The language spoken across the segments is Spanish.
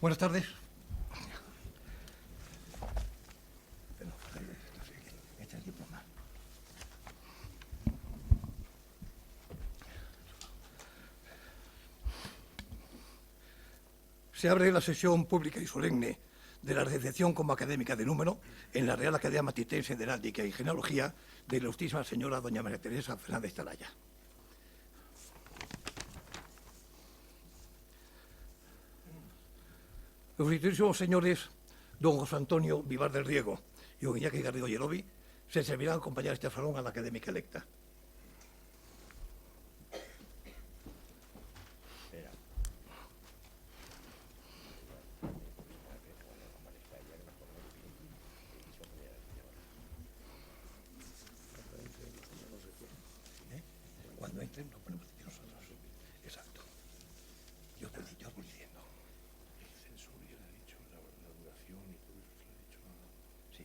Buenas tardes. Se abre la sesión pública y solemne de la recepción como académica de número en la Real Academia Matritense de Heráldica y Genealogía de la ilustrísima señora doña María Teresa Fernández Talaya. Los ilustrísimos señores don José Antonio Vivar del Riego y don Iñaki Garrido Yerobi se servirán a acompañar este salón a la académica electa. Cuando entren lo ponemos aquí nosotros. Exacto. Yo voy diciendo. El censurio le ha dicho la duración y todo eso, se lo ha dicho. Sí.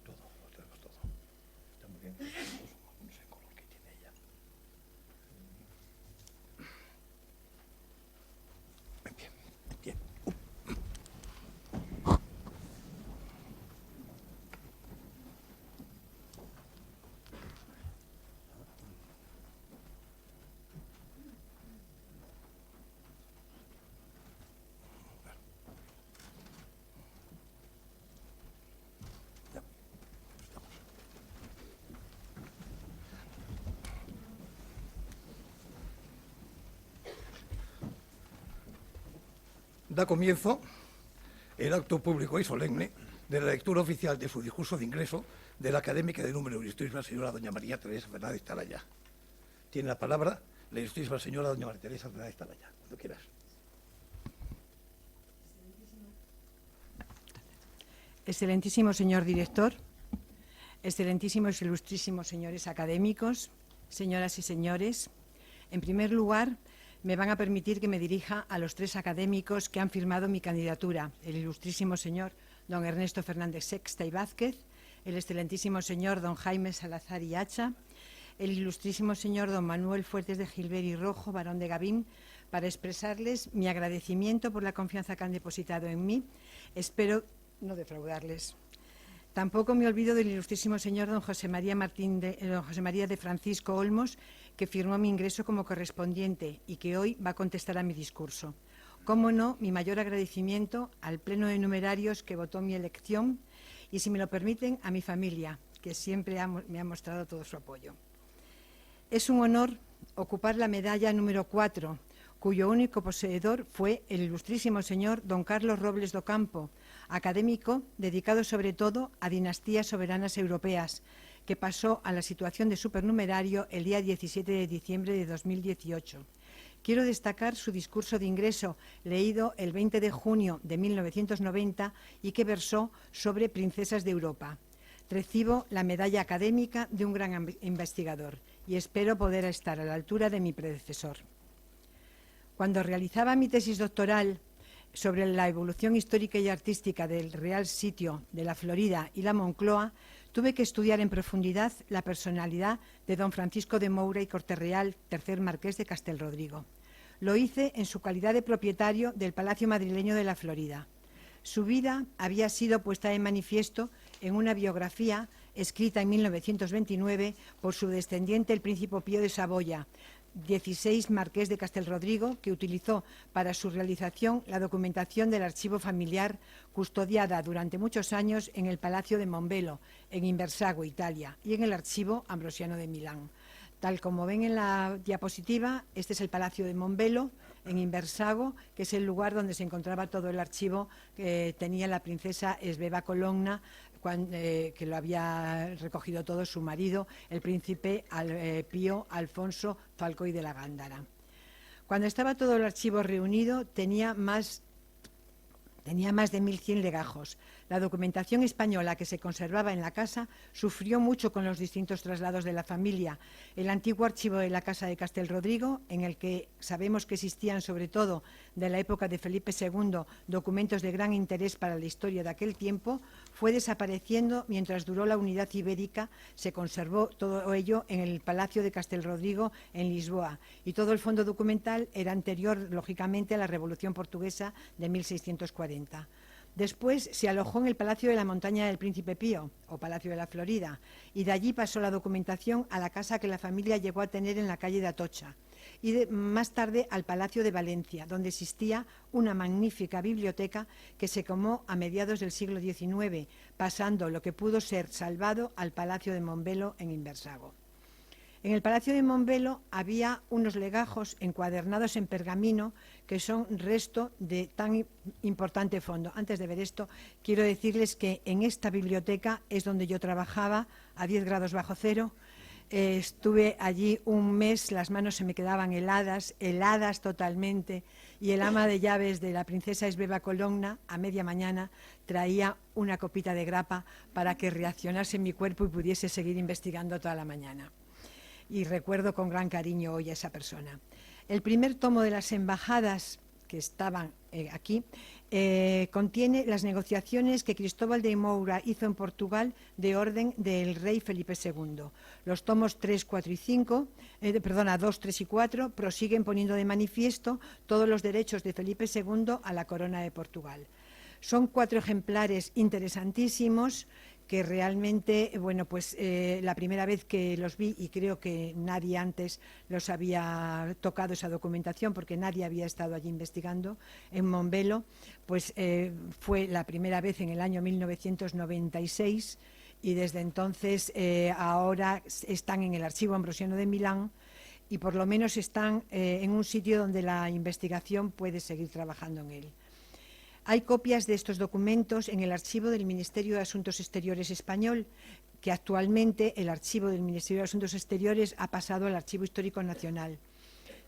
Todo, lo tenemos todo. Está muy bien. No sé el color que tiene ella. Bien. Da comienzo el acto público y solemne de la lectura oficial de su discurso de ingreso de la académica de número ilustrísima señora doña María Teresa Fernández Talaya. Tiene la palabra la ilustrísima señora doña María Teresa Fernández Talaya, cuando quieras. Excelentísimo señor director, excelentísimos e ilustrísimos señores académicos, señoras y señores, en primer lugar, me van a permitir que me dirija a los tres académicos que han firmado mi candidatura, el ilustrísimo señor don Ernesto Fernández Sexta y Vázquez, el excelentísimo señor don Jaime Salazar y Hacha, el ilustrísimo señor don Manuel Fuertes de Gilbert y Rojo, barón de Gavín, para expresarles mi agradecimiento por la confianza que han depositado en mí. Espero no defraudarles. Tampoco me olvido del ilustrísimo señor don José María de Francisco Olmos, que firmó mi ingreso como correspondiente y que hoy va a contestar a mi discurso. Cómo no, mi mayor agradecimiento al Pleno de Numerarios que votó mi elección y, si me lo permiten, a mi familia, que siempre me ha mostrado todo su apoyo. Es un honor ocupar la medalla número 4, cuyo único poseedor fue el ilustrísimo señor don Carlos Robles do Campo, académico dedicado sobre todo a dinastías soberanas europeas, que pasó a la situación de supernumerario el día 17 de diciembre de 2018. Quiero destacar su discurso de ingreso, leído el 20 de junio de 1990 y que versó sobre princesas de Europa. Recibo la medalla académica de un gran investigador y espero poder estar a la altura de mi predecesor. Cuando realizaba mi tesis doctoral sobre la evolución histórica y artística del Real Sitio de la Florida y la Moncloa, tuve que estudiar en profundidad la personalidad de don Francisco de Moura y Corte-Real, tercer marqués de Castelrodrigo. Lo hice en su calidad de propietario del Palacio Madrileño de la Florida. Su vida había sido puesta de manifiesto en una biografía escrita en 1929 por su descendiente, el príncipe Pío de Saboya, 16 marqués de Castelrodrigo, que utilizó para su realización la documentación del archivo familiar custodiada durante muchos años en el Palacio de Mombello, en Inversago, Italia, y en el archivo Ambrosiano de Milán. Tal como ven en la diapositiva, este es el Palacio de Mombello, en Inversago, que es el lugar donde se encontraba todo el archivo que tenía la princesa Sveva Colonna, que lo había recogido todo su marido, el príncipe Pío Alfonso Falcoy de la Gándara. Cuando estaba todo el archivo reunido, tenía más de 1.100 legajos. La documentación española que se conservaba en la casa sufrió mucho con los distintos traslados de la familia. El antiguo archivo de la Casa de Castelrodrigo, en el que sabemos que existían sobre todo de la época de Felipe II documentos de gran interés para la historia de aquel tiempo, fue desapareciendo mientras duró la unidad ibérica. Se conservó todo ello en el Palacio de Castelrodrigo en Lisboa, y todo el fondo documental era anterior, lógicamente, a la Revolución Portuguesa de 1640. Después se alojó en el Palacio de la Montaña del Príncipe Pío, o Palacio de la Florida, y de allí pasó la documentación a la casa que la familia llegó a tener en la calle de Atocha, y más tarde al Palacio de Valencia, donde existía una magnífica biblioteca que se quemó a mediados del siglo XIX, pasando lo que pudo ser salvado al Palacio de Mombelo en Inversago. En el Palacio de Mombelo había unos legajos encuadernados en pergamino que son resto de tan importante fondo. Antes de ver esto, quiero decirles que en esta biblioteca es donde yo trabajaba a 10 grados bajo cero. Estuve allí un mes, las manos se me quedaban heladas totalmente, y el ama de llaves de la princesa Esbeba Colonna a media mañana traía una copita de grapa para que reaccionase mi cuerpo y pudiese seguir investigando toda la mañana. Y recuerdo con gran cariño hoy a esa persona. El primer tomo de las embajadas que estaban aquí contiene las negociaciones que Cristóbal de Moura hizo en Portugal de orden del rey Felipe II. Los tomos 2, 3 y 4 prosiguen poniendo de manifiesto todos los derechos de Felipe II a la corona de Portugal. Son 4 ejemplares interesantísimos que realmente, bueno, pues la primera vez que los vi, y creo que nadie antes los había tocado esa documentación porque nadie había estado allí investigando, en Mombelo, pues fue la primera vez en el año 1996, y desde entonces ahora están en el Archivo Ambrosiano de Milán, y por lo menos están en un sitio donde la investigación puede seguir trabajando en él. Hay copias de estos documentos en el archivo del Ministerio de Asuntos Exteriores español, que actualmente el archivo del Ministerio de Asuntos Exteriores ha pasado al Archivo Histórico Nacional.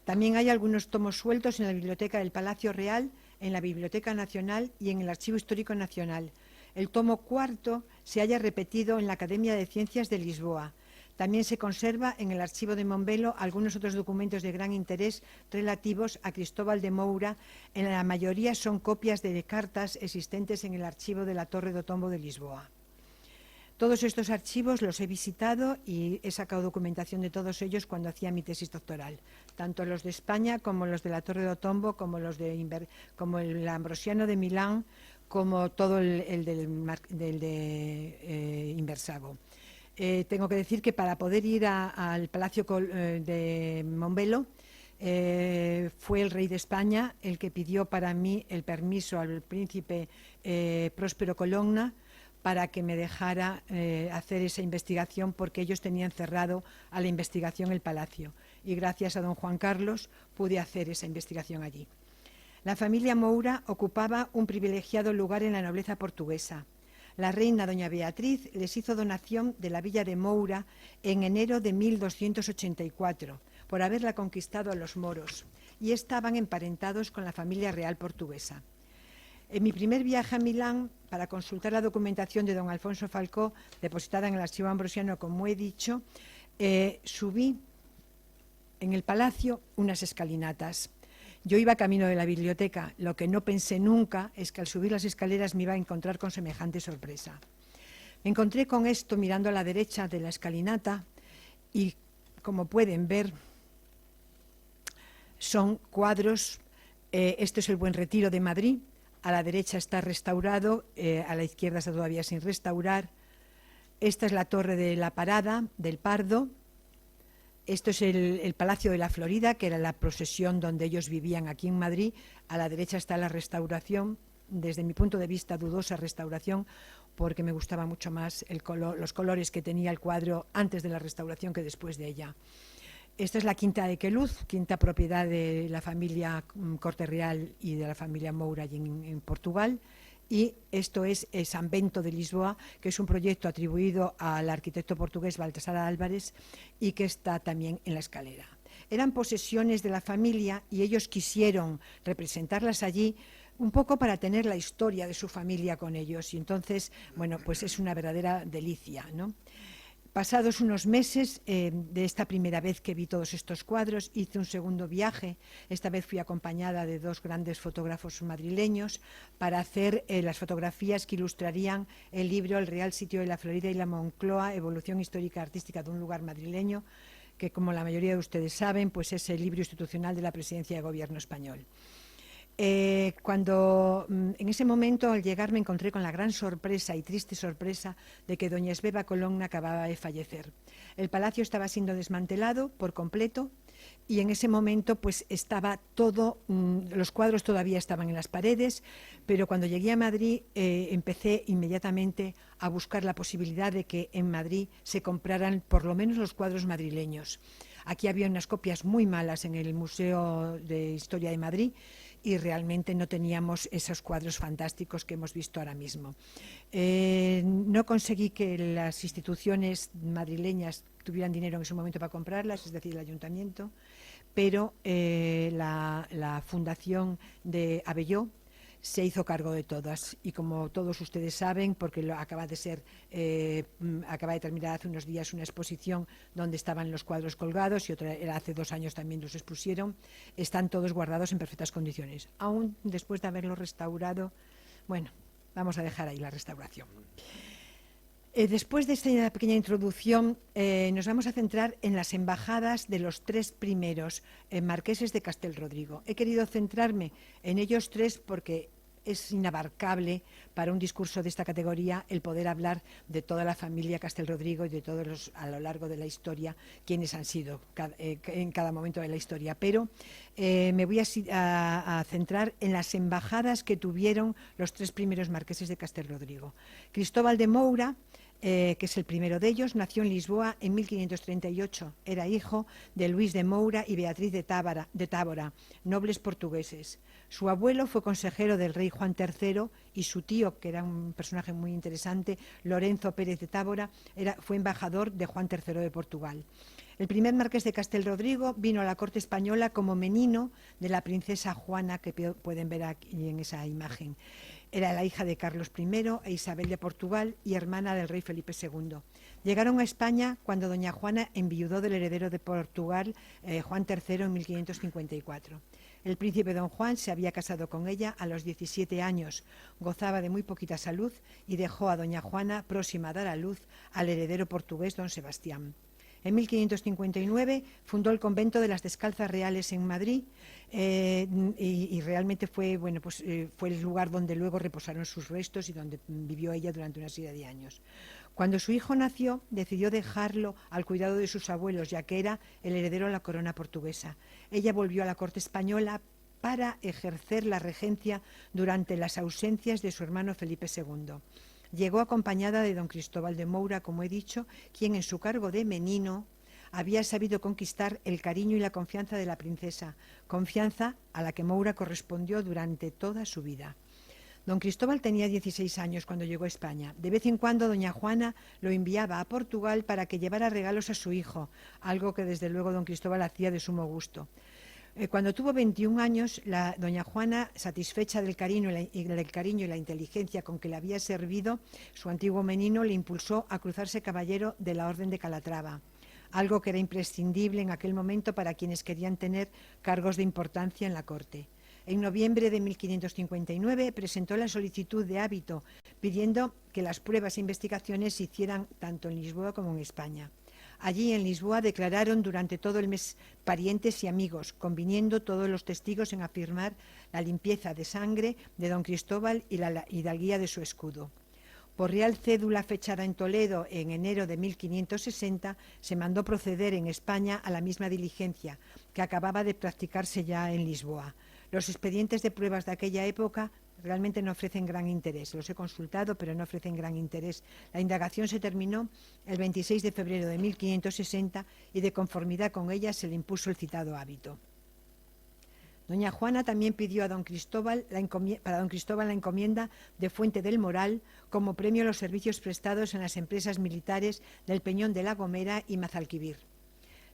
También hay algunos tomos sueltos en la Biblioteca del Palacio Real, en la Biblioteca Nacional y en el Archivo Histórico Nacional. El tomo 4 se halla repetido en la Academia de Ciencias de Lisboa. También se conserva en el archivo de Mombelo algunos otros documentos de gran interés relativos a Cristóbal de Moura. En la mayoría son copias de cartas existentes en el archivo de la Torre do Tombo de Lisboa. Todos estos archivos los he visitado y he sacado documentación de todos ellos cuando hacía mi tesis doctoral, tanto los de España como los de la Torre do Tombo, como los de como el Ambrosiano de Milán, como todo el de Inversago. Tengo que decir que para poder ir al Palacio de Mombelo fue el rey de España el que pidió para mí el permiso al príncipe Próspero Colonna para que me dejara hacer esa investigación, porque ellos tenían cerrado a la investigación el palacio, y gracias a don Juan Carlos pude hacer esa investigación allí. La familia Moura ocupaba un privilegiado lugar en la nobleza portuguesa. La reina doña Beatriz les hizo donación de la villa de Moura en enero de 1284, por haberla conquistado a los moros, y estaban emparentados con la familia real portuguesa. En mi primer viaje a Milán, para consultar la documentación de don Alfonso Falcó, depositada en el Archivo Ambrosiano, como he dicho, subí en el palacio unas escalinatas. Yo iba camino de la biblioteca. Lo que no pensé nunca es que al subir las escaleras me iba a encontrar con semejante sorpresa. Me encontré con esto mirando a la derecha de la escalinata y, como pueden ver, son cuadros. Esto es el Buen Retiro de Madrid. A la derecha está restaurado, a la izquierda está todavía sin restaurar. Esta es la Torre de la Parada del Pardo. Esto es el Palacio de la Florida, que era la procesión donde ellos vivían aquí en Madrid. A la derecha está la restauración, desde mi punto de vista dudosa restauración, porque me gustaba mucho más los colores que tenía el cuadro antes de la restauración que después de ella. Esta es la Quinta de Queluz, quinta propiedad de la familia Corte Real y de la familia Moura allí en Portugal. Y esto es San Bento de Lisboa, que es un proyecto atribuido al arquitecto portugués Baltasar Álvarez y que está también en la escalera. Eran posesiones de la familia y ellos quisieron representarlas allí un poco para tener la historia de su familia con ellos. Y entonces, bueno, pues es una verdadera delicia, ¿no? Pasados unos meses de esta primera vez que vi todos estos cuadros, hice un segundo viaje. Esta vez fui acompañada de 2 grandes fotógrafos madrileños para hacer las fotografías que ilustrarían el libro El Real Sitio de la Florida y la Moncloa, evolución histórica artística de un lugar madrileño, que, como la mayoría de ustedes saben, pues es el libro institucional de la Presidencia de Gobierno español. Cuando en ese momento, al llegar, me encontré con la gran sorpresa y triste sorpresa de que doña Esbeva Colonna acababa de fallecer. El palacio estaba siendo desmantelado por completo y en ese momento pues estaba todo, los cuadros todavía estaban en las paredes, pero cuando llegué a Madrid empecé inmediatamente a buscar la posibilidad de que en Madrid se compraran por lo menos los cuadros madrileños. Aquí había unas copias muy malas en el Museo de Historia de Madrid y realmente no teníamos esos cuadros fantásticos que hemos visto ahora mismo. No conseguí que las instituciones madrileñas tuvieran dinero en ese momento para comprarlas, es decir, el ayuntamiento, pero la Fundación de Abelló se hizo cargo de todas y, como todos ustedes saben, porque acaba de terminar hace unos días una exposición donde estaban los cuadros colgados y otra era hace 2 años también los expusieron, están todos guardados en perfectas condiciones, aún después de haberlos restaurado. Bueno, vamos a dejar ahí la restauración. Después de esta pequeña introducción, nos vamos a centrar en las embajadas de los 3 primeros marqueses de Castelrodrigo. He querido centrarme en ellos 3 porque es inabarcable para un discurso de esta categoría el poder hablar de toda la familia Castelrodrigo y de todos los, a lo largo de la historia, quienes han sido en cada momento de la historia. Pero me voy a centrar en las embajadas que tuvieron los 3 primeros marqueses de Castelrodrigo. Cristóbal de Moura, que es el primero de ellos, nació en Lisboa en 1538. Era hijo de Luis de Moura y Beatriz de Tábora, nobles portugueses. Su abuelo fue consejero del rey Juan III y su tío, que era un personaje muy interesante, Lorenzo Pérez de Tábora, fue embajador de Juan III de Portugal. El primer marqués de Castelrodrigo vino a la corte española como menino de la princesa Juana, que pueden ver aquí en esa imagen. Era la hija de Carlos I e Isabel de Portugal y hermana del rey Felipe II. Llegaron a España cuando doña Juana enviudó del heredero de Portugal, Juan III, en 1554. El príncipe don Juan se había casado con ella a los 17 años, gozaba de muy poquita salud y dejó a doña Juana próxima a dar a luz al heredero portugués don Sebastián. En 1559 fundó el convento de las Descalzas Reales en Madrid y realmente fue el lugar donde luego reposaron sus restos y donde vivió ella durante una serie de años. Cuando su hijo nació, decidió dejarlo al cuidado de sus abuelos, ya que era el heredero a la corona portuguesa. Ella volvió a la corte española para ejercer la regencia durante las ausencias de su hermano Felipe II. Llegó acompañada de don Cristóbal de Moura, como he dicho, quien en su cargo de menino había sabido conquistar el cariño y la confianza de la princesa, confianza a la que Moura correspondió durante toda su vida. Don Cristóbal tenía 16 años cuando llegó a España. De vez en cuando doña Juana lo enviaba a Portugal para que llevara regalos a su hijo, algo que desde luego don Cristóbal hacía de sumo gusto. Cuando tuvo 21 años, doña Juana, satisfecha del cariño y la inteligencia con que le había servido, su antiguo menino le impulsó a cruzarse caballero de la Orden de Calatrava, algo que era imprescindible en aquel momento para quienes querían tener cargos de importancia en la corte. En noviembre de 1559 presentó la solicitud de hábito, pidiendo que las pruebas e investigaciones se hicieran tanto en Lisboa como en España. Allí en Lisboa declararon durante todo el mes parientes y amigos, conviniendo todos los testigos en afirmar la limpieza de sangre de don Cristóbal y la hidalguía de su escudo. Por real cédula fechada en Toledo en enero de 1560, se mandó proceder en España a la misma diligencia que acababa de practicarse ya en Lisboa. Los expedientes de pruebas de aquella época realmente no ofrecen gran interés. Los he consultado, pero no ofrecen gran interés. La indagación se terminó el 26 de febrero de 1560 y de conformidad con ella se le impuso el citado hábito. Doña Juana también pidió a don Cristóbal para don Cristóbal la encomienda de Fuente del Moral como premio a los servicios prestados en las empresas militares del Peñón de la Gomera y Mazalquivir.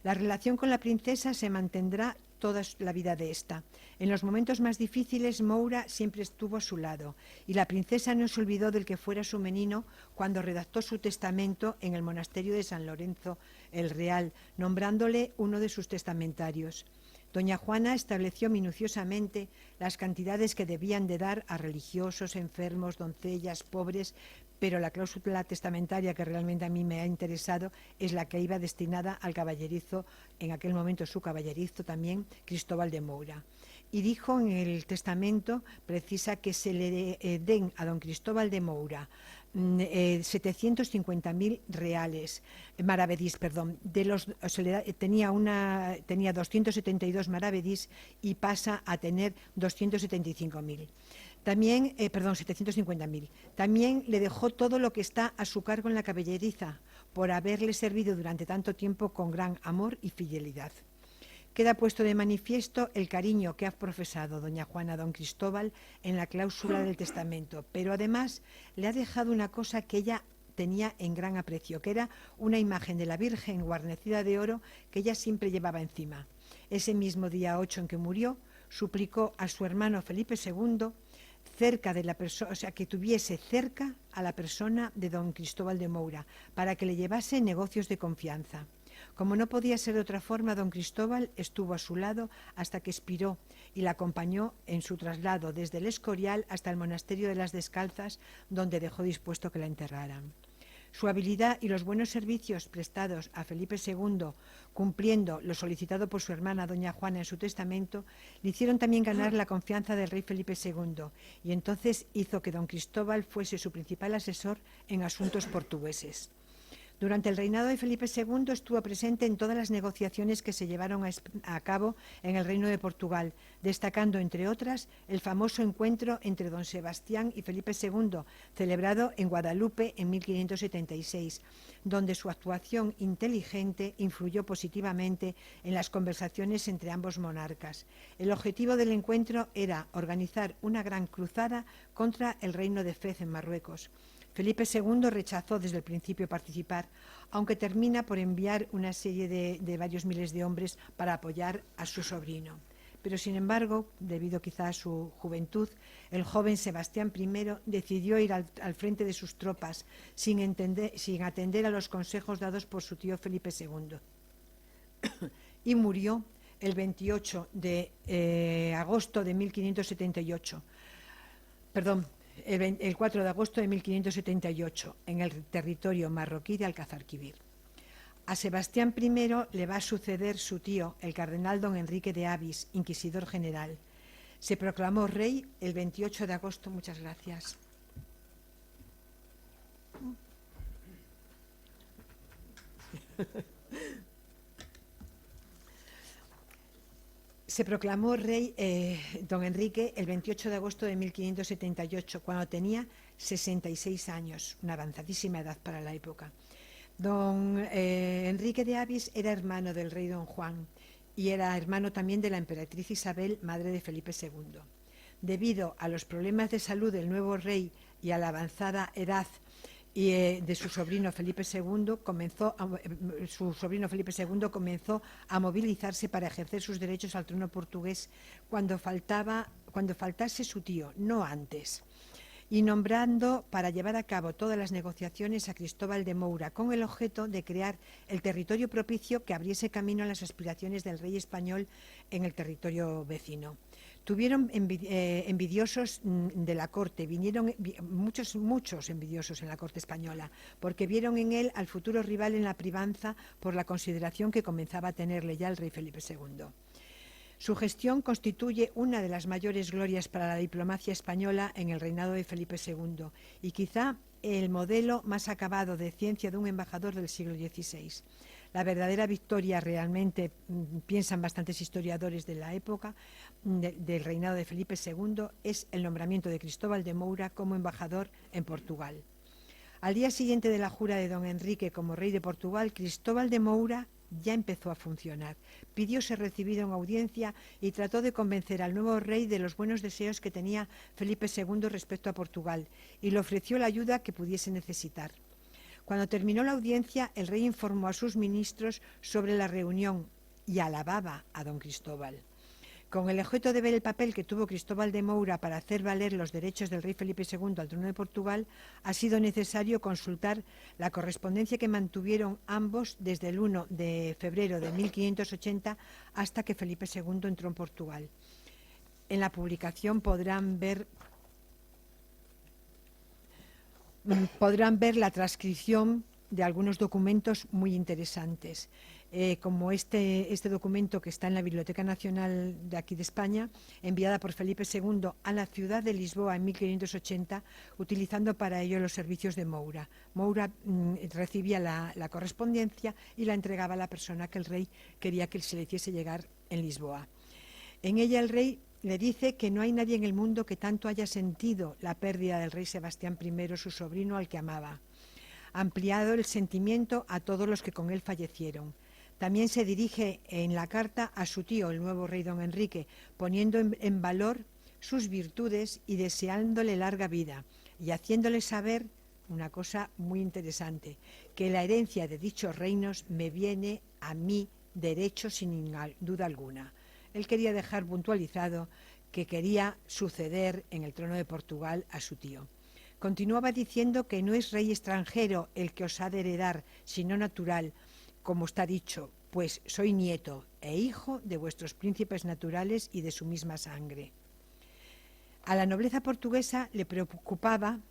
La relación con la princesa se mantendrá toda la vida de esta. En los momentos más difíciles, Moura siempre estuvo a su lado, y la princesa no se olvidó del que fuera su menino cuando redactó su testamento en el monasterio de San Lorenzo el Real, nombrándole uno de sus testamentarios. Doña Juana estableció minuciosamente las cantidades que debían de dar a religiosos, enfermos, doncellas, pobres, pero la cláusula testamentaria que realmente a mí me ha interesado es la que iba destinada al caballerizo, en aquel momento su caballerizo también, Cristóbal de Moura. Y dijo en el testamento, precisa que se le den a don Cristóbal de Moura 750.000 reales, maravedís, perdón, tenía 272 maravedís y pasa a tener 275.000. También, 750.000. También le dejó todo lo que está a su cargo en la caballeriza, por haberle servido durante tanto tiempo con gran amor y fidelidad. Queda puesto de manifiesto el cariño que ha profesado doña Juana a don Cristóbal en la cláusula del testamento, pero además le ha dejado una cosa que ella tenía en gran aprecio, que era una imagen de la Virgen guarnecida de oro que ella siempre llevaba encima. Ese mismo día 8 en que murió, suplicó a su hermano Felipe II cerca de la persona, o sea, que tuviese cerca a la persona de don Cristóbal de Moura, para que le llevase negocios de confianza. Como no podía ser de otra forma, don Cristóbal estuvo a su lado hasta que expiró y la acompañó en su traslado desde el Escorial hasta el monasterio de las Descalzas, donde dejó dispuesto que la enterraran. Su habilidad y los buenos servicios prestados a Felipe II, cumpliendo lo solicitado por su hermana doña Juana en su testamento, le hicieron también ganar la confianza del rey Felipe II, y entonces hizo que don Cristóbal fuese su principal asesor en asuntos portugueses. Durante el reinado de Felipe II estuvo presente en todas las negociaciones que se llevaron a cabo en el Reino de Portugal, destacando, entre otras, el famoso encuentro entre don Sebastián y Felipe II, celebrado en Guadalupe en 1576, donde su actuación inteligente influyó positivamente en las conversaciones entre ambos monarcas. El objetivo del encuentro era organizar una gran cruzada contra el Reino de Fez en Marruecos. Felipe II rechazó desde el principio participar, aunque termina por enviar una serie de varios miles de hombres para apoyar a su sobrino. Pero, sin embargo, debido quizá a su juventud, el joven Sebastián I decidió ir al frente de sus tropas sin atender a los consejos dados por su tío Felipe II. Y murió el 28 de agosto de 1578. El 4 de agosto de 1578, en el territorio marroquí de Alcazarquivir. A Sebastián I le va a suceder su tío, el cardenal don Enrique de Avis, inquisidor general. Se proclamó rey el 28 de agosto. Muchas gracias. Se proclamó rey don Enrique el 28 de agosto de 1578, cuando tenía 66 años, una avanzadísima edad para la época. Don Enrique de Avis era hermano del rey don Juan y era hermano también de la emperatriz Isabel, madre de Felipe II. Debido a los problemas de salud del nuevo rey y a la avanzada edad de su sobrino Felipe II, comenzó a movilizarse para ejercer sus derechos al trono portugués cuando faltase su tío, no antes, y nombrando para llevar a cabo todas las negociaciones a Cristóbal de Moura, con el objeto de crear el territorio propicio que abriese camino a las aspiraciones del rey español en el territorio vecino. Tuvieron envidiosos de la corte, vinieron muchos envidiosos en la corte española, porque vieron en él al futuro rival en la privanza por la consideración que comenzaba a tenerle ya el rey Felipe II. Su gestión constituye una de las mayores glorias para la diplomacia española en el reinado de Felipe II y quizá el modelo más acabado de ciencia de un embajador del siglo XVI. La verdadera victoria, realmente piensan bastantes historiadores de la época del reinado de Felipe II, es el nombramiento de Cristóbal de Moura como embajador en Portugal. Al día siguiente de la jura de don Enrique como rey de Portugal, Cristóbal de Moura ya empezó a funcionar. Pidió ser recibido en audiencia y trató de convencer al nuevo rey de los buenos deseos que tenía Felipe II respecto a Portugal y le ofreció la ayuda que pudiese necesitar. Cuando terminó la audiencia, el rey informó a sus ministros sobre la reunión y alababa a don Cristóbal. Con el objeto de ver el papel que tuvo Cristóbal de Moura para hacer valer los derechos del rey Felipe II al trono de Portugal, ha sido necesario consultar la correspondencia que mantuvieron ambos desde el 1 de febrero de 1580 hasta que Felipe II entró en Portugal. En la publicación podrán ver la transcripción de algunos documentos muy interesantes, como este documento que está en la Biblioteca Nacional de aquí de España, enviada por Felipe II a la ciudad de Lisboa en 1580, utilizando para ello los servicios de Moura. Moura recibía la correspondencia y la entregaba a la persona que el rey quería que se le hiciese llegar en Lisboa. En ella el rey le dice que no hay nadie en el mundo que tanto haya sentido la pérdida del rey Sebastián I, su sobrino al que amaba. Ha ampliado el sentimiento a todos los que con él fallecieron. También se dirige en la carta a su tío, el nuevo rey don Enrique, poniendo en valor sus virtudes y deseándole larga vida y haciéndole saber una cosa muy interesante, que la herencia de dichos reinos me viene a mí derecho sin duda alguna. Él quería dejar puntualizado que quería suceder en el trono de Portugal a su tío. Continuaba diciendo que no es rey extranjero el que os ha de heredar, sino natural, como está dicho, pues soy nieto e hijo de vuestros príncipes naturales y de su misma sangre. A la nobleza portuguesa le preocupaba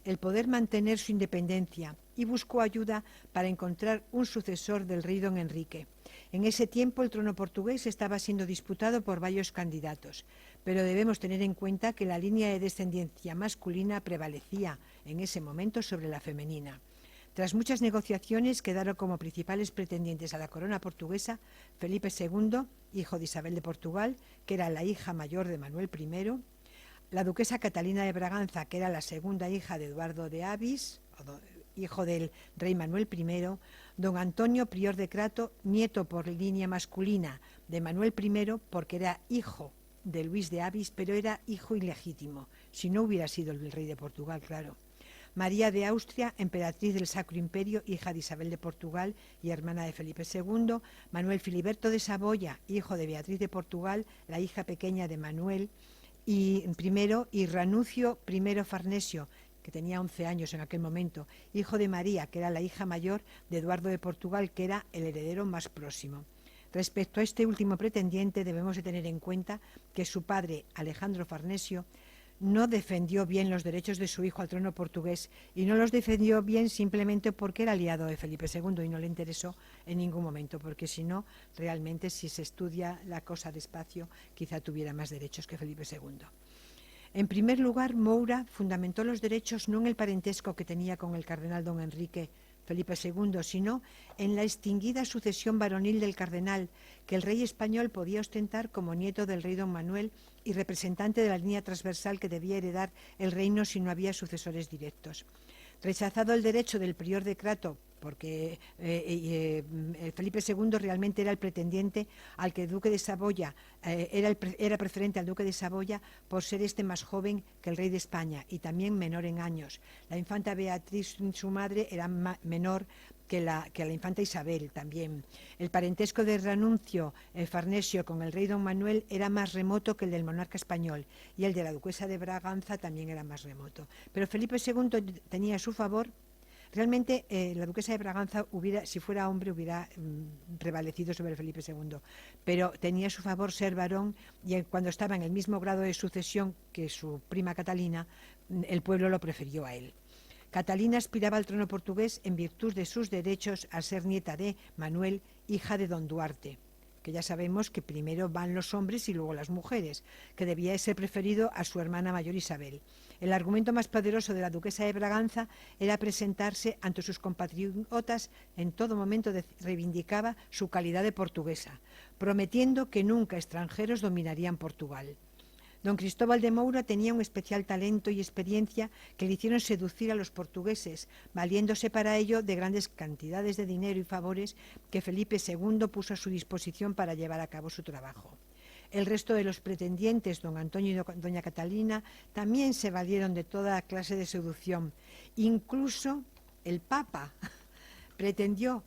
el poder mantener su independencia y buscó ayuda para encontrar un sucesor del rey don Enrique. En ese tiempo el trono portugués estaba siendo disputado por varios candidatos, pero debemos tener en cuenta que la línea de descendencia masculina prevalecía en ese momento sobre la femenina. Tras muchas negociaciones quedaron como principales pretendientes a la corona portuguesa Felipe II, hijo de Isabel de Portugal, que era la hija mayor de Manuel I, la duquesa Catalina de Braganza, que era la segunda hija de Eduardo de Avis, hijo del rey Manuel I, don Antonio Prior de Crato, nieto por línea masculina de Manuel I, porque era hijo de Luis de Avis, pero era hijo ilegítimo, si no hubiera sido el rey de Portugal, claro. María de Austria, emperatriz del Sacro Imperio, hija de Isabel de Portugal y hermana de Felipe II, Manuel Filiberto de Saboya, hijo de Beatriz de Portugal, la hija pequeña de Manuel I, y Ranucio I Farnesio, que tenía 11 años en aquel momento, hijo de María, que era la hija mayor de Eduardo de Portugal, que era el heredero más próximo. Respecto a este último pretendiente, debemos de tener en cuenta que su padre, Alejandro Farnesio, no defendió bien los derechos de su hijo al trono portugués, y no los defendió bien simplemente porque era aliado de Felipe II y no le interesó en ningún momento, porque si no, realmente si se estudia la cosa despacio, quizá tuviera más derechos que Felipe II. En primer lugar, Moura fundamentó los derechos no en el parentesco que tenía con el cardenal don Enrique Felipe II, sino en la extinguida sucesión varonil del cardenal, que el rey español podía ostentar como nieto del rey don Manuel y representante de la línea transversal que debía heredar el reino si no había sucesores directos. Rechazado el derecho del prior de Crato, porque Felipe II realmente era el pretendiente al que el duque de Saboya, era preferente al duque de Saboya por ser este más joven que el rey de España y también menor en años. La infanta Beatriz, su madre, era menor que la infanta Isabel también. El parentesco de Ranuncio Farnesio con el rey don Manuel era más remoto que el del monarca español, y el de la duquesa de Braganza también era más remoto. Pero Felipe II tenía a su favor. Realmente la duquesa de Braganza, si fuera hombre, hubiera prevalecido sobre Felipe II, pero tenía a su favor ser varón, y cuando estaba en el mismo grado de sucesión que su prima Catalina, el pueblo lo prefirió a él. Catalina aspiraba al trono portugués en virtud de sus derechos a ser nieta de Manuel, hija de don Duarte, que ya sabemos que primero van los hombres y luego las mujeres, que debía ser preferido a su hermana mayor Isabel. El argumento más poderoso de la duquesa de Braganza era presentarse ante sus compatriotas. En todo momento reivindicaba su calidad de portuguesa, prometiendo que nunca extranjeros dominarían Portugal. Don Cristóbal de Moura tenía un especial talento y experiencia que le hicieron seducir a los portugueses, valiéndose para ello de grandes cantidades de dinero y favores que Felipe II puso a su disposición para llevar a cabo su trabajo. El resto de los pretendientes, don Antonio y doña Catalina, también se valieron de toda clase de seducción. Incluso el Papa pretendió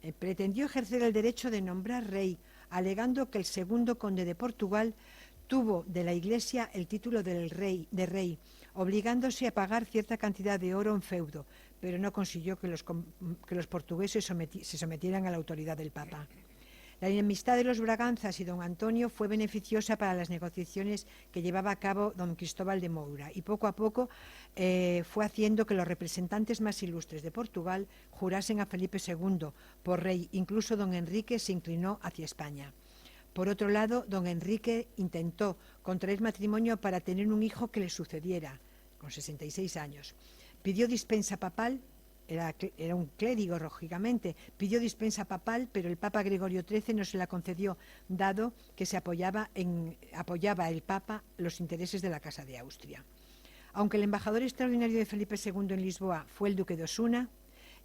ejercer el derecho de nombrar rey alegando que el segundo conde de Portugal tuvo de la Iglesia el título de rey, obligándose a pagar cierta cantidad de oro en feudo, pero no consiguió que los portugueses se sometieran a la autoridad del Papa. La enemistad de los Braganzas y don Antonio fue beneficiosa para las negociaciones que llevaba a cabo don Cristóbal de Moura, y poco a poco fue haciendo que los representantes más ilustres de Portugal jurasen a Felipe II por rey. Incluso don Enrique se inclinó hacia España. Por otro lado, don Enrique intentó contraer matrimonio para tener un hijo que le sucediera, con 66 años. Pidió dispensa papal. Era un clérigo, lógicamente, pidió dispensa papal, pero el Papa Gregorio XIII no se la concedió, dado que apoyaba el Papa los intereses de la Casa de Austria. Aunque el embajador extraordinario de Felipe II en Lisboa fue el duque de Osuna,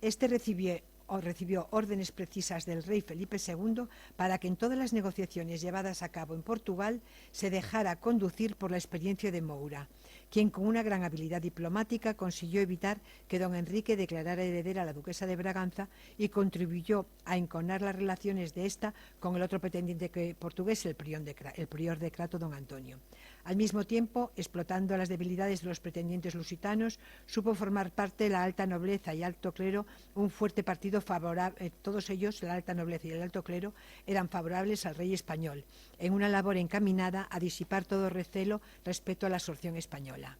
este recibió órdenes precisas del rey Felipe II para que en todas las negociaciones llevadas a cabo en Portugal se dejara conducir por la experiencia de Moura, quien con una gran habilidad diplomática consiguió evitar que don Enrique declarara heredera a la duquesa de Braganza y contribuyó a enconar las relaciones de esta con el otro pretendiente portugués, el prior de Crato, don Antonio. Al mismo tiempo, explotando las debilidades de los pretendientes lusitanos, supo formar parte de la alta nobleza y alto clero un fuerte partido favorable. Todos ellos, la alta nobleza y el alto clero, eran favorables al rey español, en una labor encaminada a disipar todo recelo respecto a la absorción española.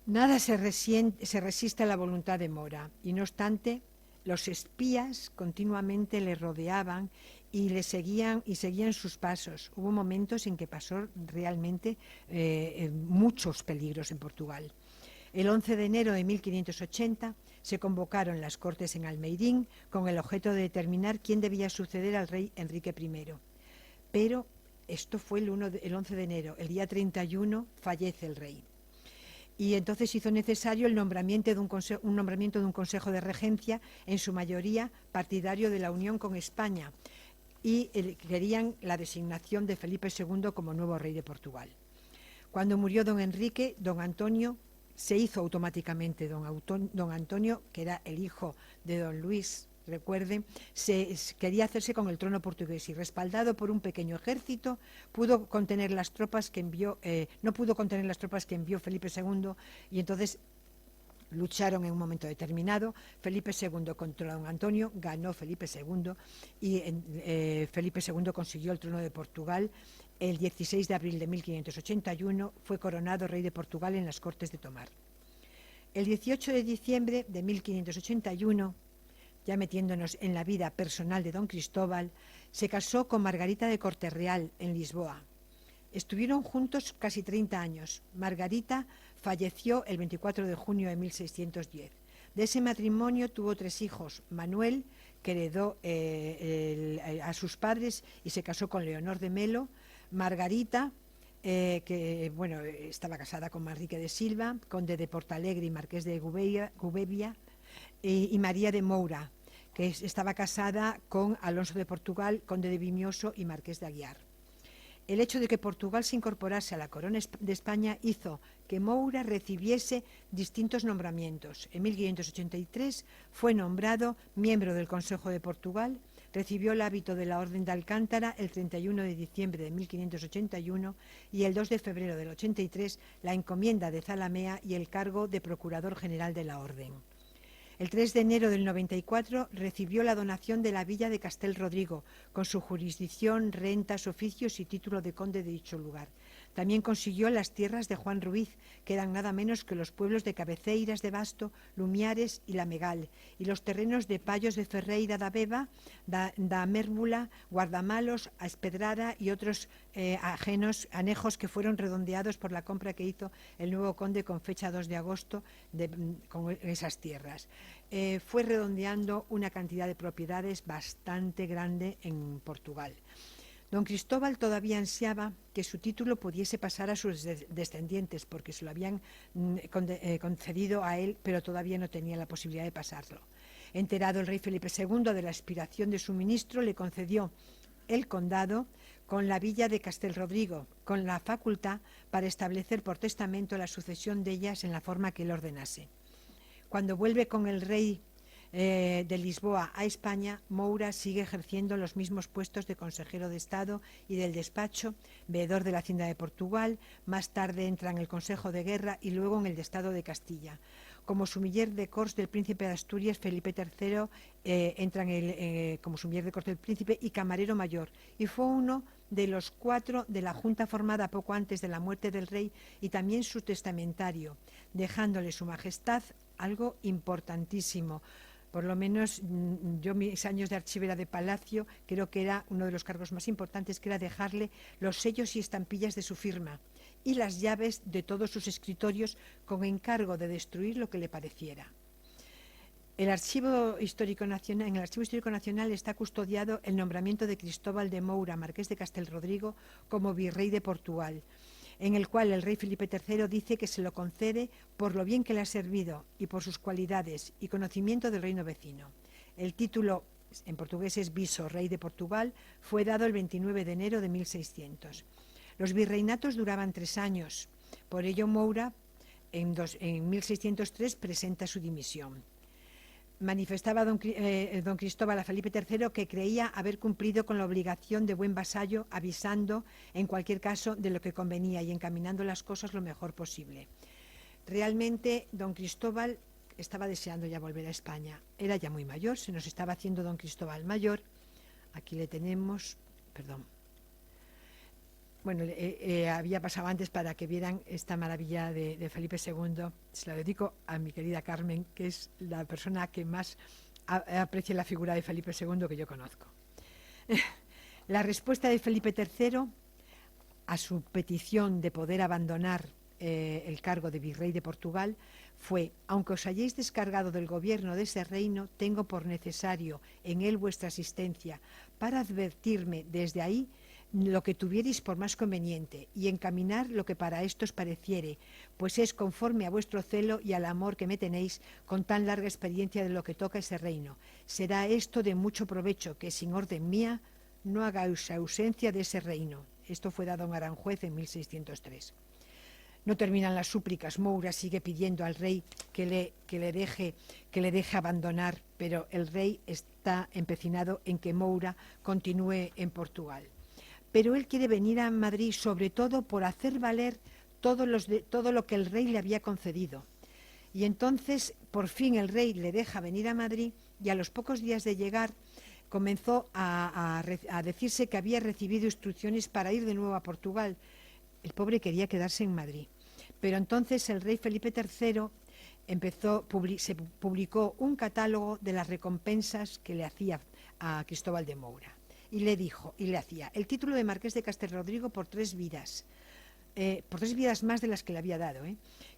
Nada se resiste a la voluntad de Mora, y no obstante, los espías continuamente le rodeaban y seguían sus pasos. Hubo momentos en que pasó realmente muchos peligros en Portugal. El 11 de enero de 1580 se convocaron las Cortes en Almeirín con el objeto de determinar quién debía suceder al rey Enrique I. Pero esto fue el 11 de enero. El día 31 fallece el rey. Y entonces hizo necesario el nombramiento de un consejo de regencia, en su mayoría partidario de la unión con España, y querían la designación de Felipe II como nuevo rey de Portugal. Cuando murió don Enrique, don Antonio se hizo automáticamente don Antonio, que era el hijo de don Luis. Recuerden, quería hacerse con el trono portugués, y respaldado por un pequeño ejército no pudo contener las tropas que envió Felipe II, y entonces lucharon en un momento determinado. Felipe II contra don Antonio, ganó Felipe II, y Felipe II consiguió el trono de Portugal. El 16 de abril de 1581 fue coronado rey de Portugal en las Cortes de Tomar. El 18 de diciembre de 1581, ya metiéndonos en la vida personal de don Cristóbal, se casó con Margarita de Corte-Real en Lisboa. Estuvieron juntos casi 30 años. Margarita falleció el 24 de junio de 1610. De ese matrimonio tuvo 3 hijos: Manuel, que heredó a sus padres y se casó con Leonor de Melo; Margarita, que estaba casada con Manrique de Silva, conde de Portalegre y marqués de Gubevia, y María de Moura, que estaba casada con Alonso de Portugal, conde de Vimioso y marqués de Aguiar. El hecho de que Portugal se incorporase a la corona de España hizo que Moura recibiese distintos nombramientos. En 1583 fue nombrado miembro del Consejo de Portugal, recibió el hábito de la Orden de Alcántara el 31 de diciembre de 1581 y el 2 de febrero del 83 la encomienda de Zalamea y el cargo de Procurador General de la Orden. El 3 de enero del 94 recibió la donación de la villa de Castel Rodrigo, con su jurisdicción, rentas, oficios y título de conde de dicho lugar. También consiguió las tierras de Juan Ruiz, que eran nada menos que los pueblos de Cabeceiras de Basto, Lumiares y La Megal, y los terrenos de Payos de Ferreira da Beba, da Mérmula, Guardamalos, Espedrada y otros anejos que fueron redondeados por la compra que hizo el nuevo conde con fecha 2 de agosto con esas tierras. Fue redondeando una cantidad de propiedades bastante grande en Portugal. Don Cristóbal todavía ansiaba que su título pudiese pasar a sus descendientes, porque se lo habían concedido a él, pero todavía no tenía la posibilidad de pasarlo. Enterado el rey Felipe II de la aspiración de su ministro, le concedió el condado con la villa de Castel Rodrigo, con la facultad para establecer por testamento la sucesión de ellas en la forma que él ordenase. Cuando vuelve con el rey de Lisboa a España, Moura sigue ejerciendo los mismos puestos de consejero de Estado y del despacho, veedor de la Hacienda de Portugal, más tarde entra en el Consejo de Guerra y luego en el de Estado de Castilla. Como sumiller de Corts del Príncipe de Asturias, Felipe III entra como sumiller de Corts del Príncipe y camarero mayor, y fue uno de los 4 de la Junta formada poco antes de la muerte del rey y también su testamentario, dejándole su majestad algo importantísimo. Por lo menos yo mis años de archivera de Palacio creo que era uno de los cargos más importantes, que era dejarle los sellos y estampillas de su firma y las llaves de todos sus escritorios con encargo de destruir lo que le pareciera. En el Archivo Histórico Nacional está custodiado el nombramiento de Cristóbal de Moura, marqués de Castelrodrigo, como virrey de Portugal, en el cual el rey Felipe III dice que se lo concede por lo bien que le ha servido y por sus cualidades y conocimiento del reino vecino. El título, en portugués es viso rey de Portugal, fue dado el 29 de enero de 1600. Los virreinatos duraban 3 años, por ello Moura en 1603 presenta su dimisión. Manifestaba don Cristóbal a Felipe III que creía haber cumplido con la obligación de buen vasallo, avisando en cualquier caso de lo que convenía y encaminando las cosas lo mejor posible. Realmente don Cristóbal estaba deseando ya volver a España. Era ya muy mayor, se nos estaba haciendo don Cristóbal mayor. Aquí le tenemos, perdón. Bueno, había pasado antes para que vieran esta maravilla de Felipe II. Se la dedico a mi querida Carmen, que es la persona que más aprecia la figura de Felipe II que yo conozco. La respuesta de Felipe III a su petición de poder abandonar el cargo de virrey de Portugal fue: aunque os hayáis descargado del gobierno de ese reino, tengo por necesario en él vuestra asistencia para advertirme desde ahí lo que tuvierais por más conveniente y encaminar lo que para esto os pareciere, pues es conforme a vuestro celo y al amor que me tenéis con tan larga experiencia de lo que toca ese reino. Será esto de mucho provecho que sin orden mía no hagáis ausencia de ese reino. Esto fue dado en Aranjuez en 1603. No terminan las súplicas. Moura sigue pidiendo al rey que le deje abandonar, pero el rey está empecinado en que Moura continúe en Portugal. Pero él quiere venir a Madrid sobre todo por hacer valer todo lo que el rey le había concedido. Y entonces, por fin, el rey le deja venir a Madrid y a los pocos días de llegar comenzó a decirse que había recibido instrucciones para ir de nuevo a Portugal. El pobre quería quedarse en Madrid. Pero entonces el rey Felipe III se publicó un catálogo de las recompensas que le hacía a Cristóbal de Moura. Y le hacía el título de marqués de Castelrodrigo por 3 vidas, más de las que le había dado,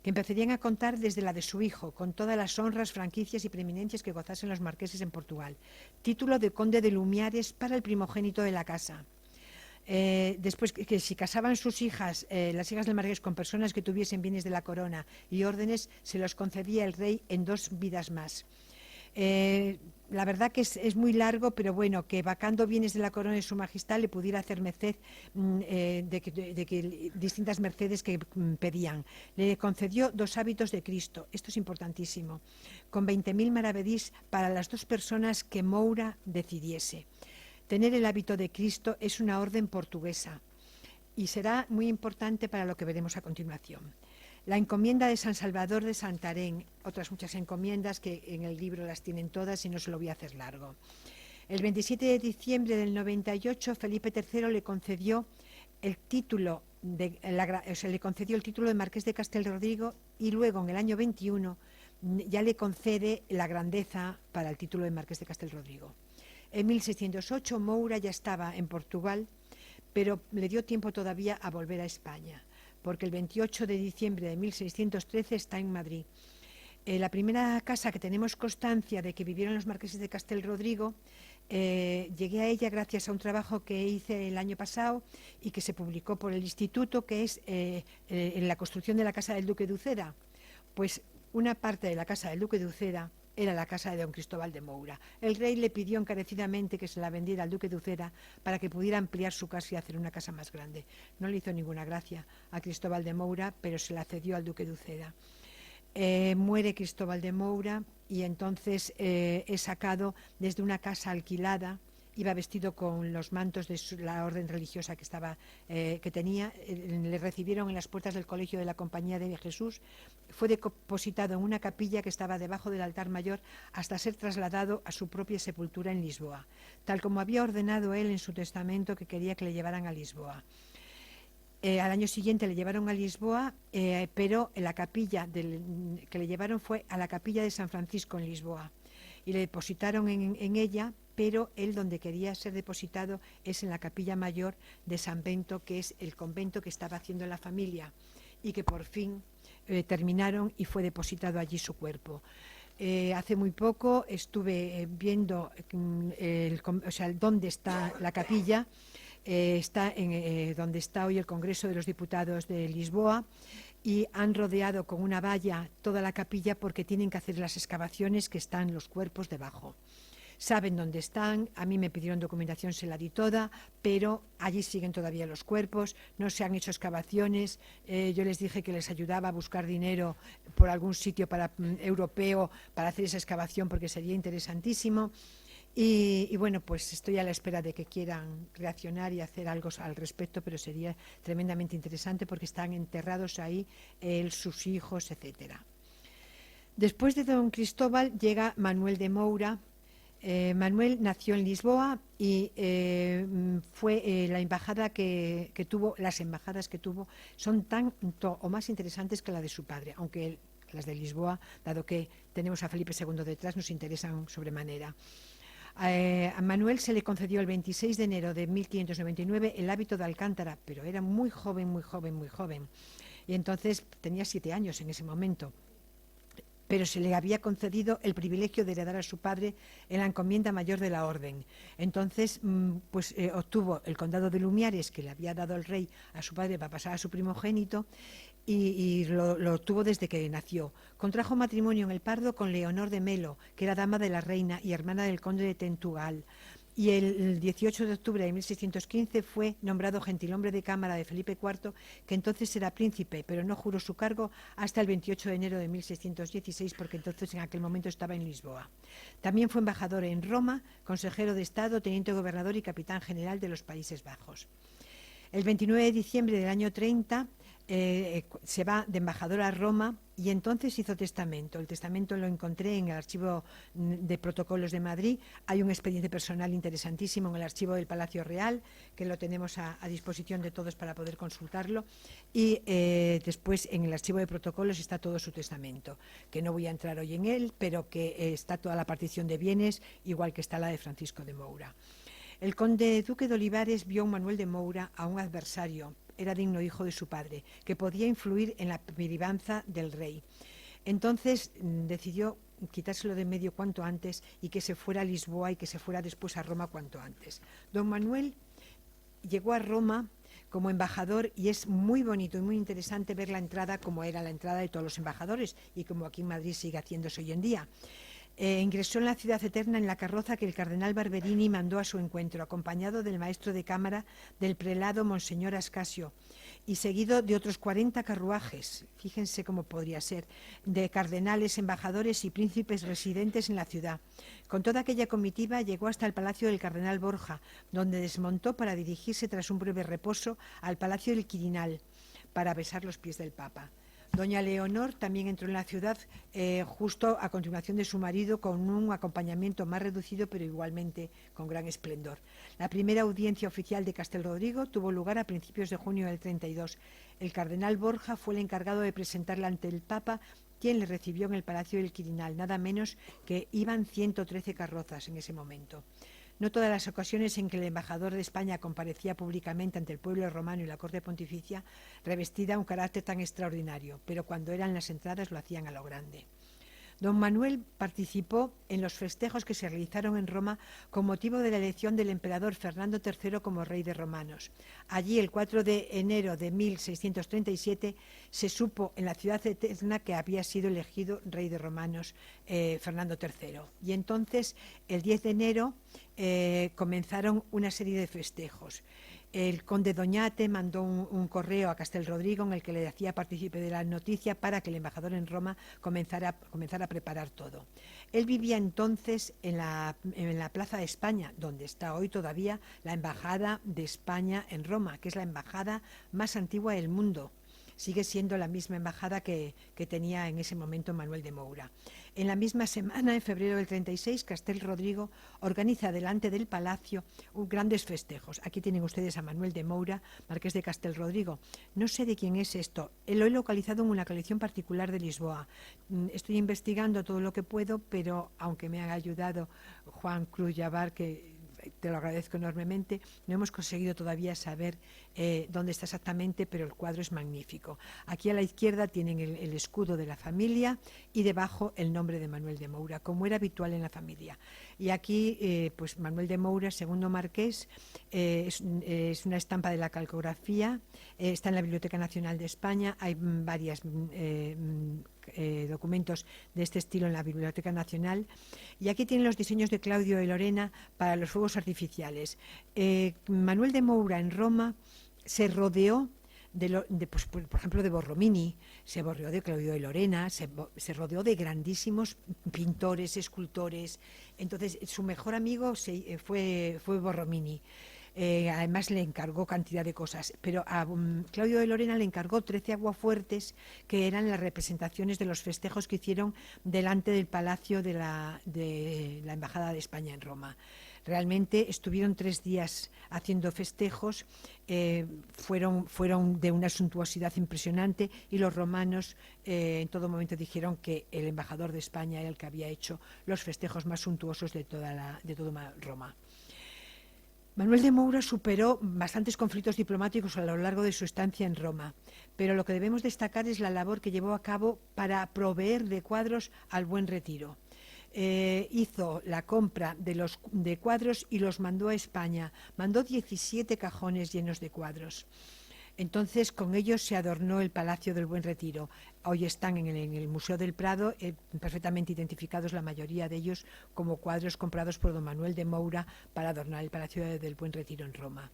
que empezarían a contar desde la de su hijo, con todas las honras, franquicias y preeminencias que gozasen los marqueses en Portugal. Título de conde de Lumiares para el primogénito de la casa. Después que si casaban sus hijas, las hijas del marqués, con personas que tuviesen bienes de la corona y órdenes, se los concedía el rey en 2 vidas más. La verdad que es muy largo, pero bueno, que vacando bienes de la corona de su majestad le pudiera hacer merced de que distintas mercedes que pedían. Le concedió 2 hábitos de Cristo, esto es importantísimo, con 20.000 maravedís para las 2 personas que Moura decidiese. Tener el hábito de Cristo es una orden portuguesa y será muy importante para lo que veremos a continuación. La encomienda de San Salvador de Santarém, otras muchas encomiendas que en el libro las tienen todas y no se lo voy a hacer largo. El 27 de diciembre del 98, Felipe III le concedió el título de marqués de Castelrodrigo y luego en el año 21 ya le concede la grandeza para el título de marqués de Castelrodrigo. En 1608 Moura ya estaba en Portugal, pero le dio tiempo todavía a volver a España, porque el 28 de diciembre de 1613 está en Madrid. La primera casa que tenemos constancia de que vivieron los marqueses de Castelrodrigo, llegué a ella gracias a un trabajo que hice el año pasado y que se publicó por el Instituto, que es en la construcción de la casa del Duque de Uceda. Pues una parte de la casa del Duque de Uceda era la casa de don Cristóbal de Moura. El rey le pidió encarecidamente que se la vendiera al Duque de Uceda para que pudiera ampliar su casa y hacer una casa más grande. No le hizo ninguna gracia a Cristóbal de Moura, pero se la cedió al Duque de Uceda. Muere Cristóbal de Moura y entonces he sacado desde una casa alquilada. Iba vestido con los mantos de la orden religiosa que tenía. Le recibieron en las puertas del colegio de la Compañía de Jesús. Fue depositado en una capilla que estaba debajo del altar mayor hasta ser trasladado a su propia sepultura en Lisboa, tal como había ordenado él en su testamento que quería que le llevaran a Lisboa. Al año siguiente le llevaron a Lisboa, pero la capilla que le llevaron fue a la capilla de San Francisco en Lisboa y le depositaron en ella, pero él donde quería ser depositado es en la capilla mayor de San Bento, que es el convento que estaba haciendo la familia y que por fin terminaron y fue depositado allí su cuerpo. Hace muy poco estuve viendo dónde está la capilla. Está donde está hoy el Congreso de los Diputados de Lisboa, y han rodeado con una valla toda la capilla porque tienen que hacer las excavaciones que están los cuerpos debajo. Saben dónde están, a mí me pidieron documentación, se la di toda, pero allí siguen todavía los cuerpos, no se han hecho excavaciones. Yo les dije que les ayudaba a buscar dinero por algún sitio europeo para hacer esa excavación porque sería interesantísimo. Y bueno, pues estoy a la espera de que quieran reaccionar y hacer algo al respecto, pero sería tremendamente interesante porque están enterrados ahí él, sus hijos, etcétera. Después de don Cristóbal llega Manuel de Moura. Manuel nació en Lisboa y fue la embajada que tuvo, las embajadas que tuvo son tanto o más interesantes que la de su padre, aunque las de Lisboa, dado que tenemos a Felipe II detrás, nos interesan sobremanera. A Manuel se le concedió el 26 de enero de 1599 el hábito de Alcántara, pero era muy joven, muy joven, muy joven. Y entonces tenía 7 años en ese momento. Pero se le había concedido el privilegio de heredar a su padre en la encomienda mayor de la orden. Entonces, obtuvo el condado de Lumiares, que le había dado el rey a su padre para pasar a su primogénito, y lo obtuvo desde que nació. Contrajo matrimonio en el Pardo con Leonor de Melo, que era dama de la reina y hermana del conde de Tentugal. Y el 18 de octubre de 1615 fue nombrado gentilhombre de cámara de Felipe IV, que entonces era príncipe, pero no juró su cargo hasta el 28 de enero de 1616, porque entonces en aquel momento estaba en Lisboa. También fue embajador en Roma, consejero de Estado, teniente gobernador y capitán general de los Países Bajos. El 29 de diciembre del año 30 se va de embajador a Roma y entonces hizo testamento. El testamento lo encontré en el archivo de protocolos de Madrid. Hay un expediente personal interesantísimo en el archivo del Palacio Real, que lo tenemos a disposición de todos para poder consultarlo. Y después en el archivo de protocolos está todo su testamento, que no voy a entrar hoy en él, pero que está toda la partición de bienes, igual que está la de Francisco de Moura. El conde duque de Olivares vio a Manuel de Moura a un adversario. Era digno hijo de su padre, que podía influir en la privanza del rey. Entonces decidió quitárselo de medio cuanto antes y que se fuera a Lisboa y que se fuera después a Roma cuanto antes. Don Manuel llegó a Roma como embajador y es muy bonito y muy interesante ver la entrada como era la entrada de todos los embajadores y como aquí en Madrid sigue haciéndose hoy en día. Ingresó en la ciudad eterna en la carroza que el cardenal Barberini mandó a su encuentro, acompañado del maestro de cámara del prelado Monseñor Ascasio y seguido de otros 40 carruajes, fíjense cómo podría ser, de cardenales, embajadores y príncipes residentes en la ciudad. Con toda aquella comitiva llegó hasta el palacio del cardenal Borja, donde desmontó para dirigirse tras un breve reposo al palacio del Quirinal para besar los pies del Papa. Doña Leonor también entró en la ciudad justo a continuación de su marido, con un acompañamiento más reducido pero igualmente con gran esplendor. La primera audiencia oficial de Castelrodrigo tuvo lugar a principios de junio del 32. El cardenal Borja fue el encargado de presentarla ante el Papa, quien le recibió en el Palacio del Quirinal, nada menos que iban 113 carrozas en ese momento. No todas las ocasiones en que el embajador de España comparecía públicamente ante el pueblo romano y la corte pontificia revestida un carácter tan extraordinario, pero cuando eran las entradas lo hacían a lo grande. Don Manuel participó en los festejos que se realizaron en Roma con motivo de la elección del emperador Fernando III como rey de romanos. Allí, el 4 de enero de 1637, se supo en la ciudad eterna que había sido elegido rey de romanos Fernando III. Y entonces, el 10 de enero, comenzaron una serie de festejos. el conde Doñate mandó un correo a Castel Rodrigo en el que le hacía partícipe de la noticia para que el embajador en Roma comenzara a preparar todo. Él vivía entonces en la Plaza de España, donde está hoy todavía la Embajada de España en Roma, que es la embajada más antigua del mundo. Sigue siendo la misma embajada que tenía en ese momento Manuel de Moura. En la misma semana, en febrero del 36, Castel Rodrigo organiza delante del palacio grandes festejos. Aquí tienen ustedes a Manuel de Moura, marqués de Castel Rodrigo. No sé de quién es esto. Lo he localizado en una colección particular de Lisboa. Estoy investigando todo lo que puedo, pero aunque me ha ayudado Juan Cruz Llavar, que te lo agradezco enormemente, no hemos conseguido todavía saber dónde está exactamente, pero el cuadro es magnífico. Aquí a la izquierda tienen el escudo de la familia y debajo el nombre de Manuel de Moura, como era habitual en la familia. Y aquí, pues Manuel de Moura, segundo marqués, es una estampa de la calcografía, está en la Biblioteca Nacional de España, hay varias documentos de este estilo en la Biblioteca Nacional, y aquí tienen los diseños de Claudio y Lorena para los fuegos artificiales. Manuel de Moura en Roma se rodeó pues, por ejemplo, de Borromini, se rodeó de Claudio de Lorena, se rodeó de grandísimos pintores, escultores. Entonces, su mejor amigo fue Borromini. Además le encargó cantidad de cosas, pero a Claudio de Lorena le encargó 13 aguafuertes, que eran las representaciones de los festejos que hicieron delante del palacio de la Embajada de España en Roma. Realmente estuvieron 3 días haciendo festejos, fueron de una suntuosidad impresionante, y los romanos en todo momento dijeron que el embajador de España era el que había hecho los festejos más suntuosos de toda Roma. Manuel de Moura superó bastantes conflictos diplomáticos a lo largo de su estancia en Roma, pero lo que debemos destacar es la labor que llevó a cabo para proveer de cuadros al Buen Retiro. Hizo la compra de cuadros y los mandó a España. Mandó 17 cajones llenos de cuadros. Entonces, con ellos se adornó el Palacio del Buen Retiro. Hoy están en el Museo del Prado, perfectamente identificados la mayoría de ellos como cuadros comprados por don Manuel de Moura para adornar el Palacio del Buen Retiro en Roma.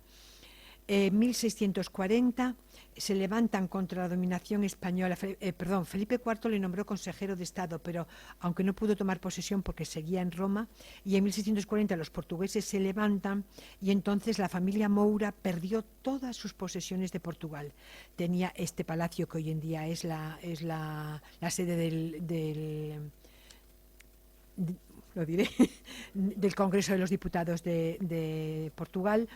En 1640 se levantan contra la dominación española. Felipe IV le nombró consejero de Estado, pero aunque no pudo tomar posesión porque seguía en Roma, y en 1640 los portugueses se levantan y entonces la familia Moura perdió todas sus posesiones de Portugal. Tenía este palacio que hoy en día es la sede del Congreso de los Diputados de Portugal.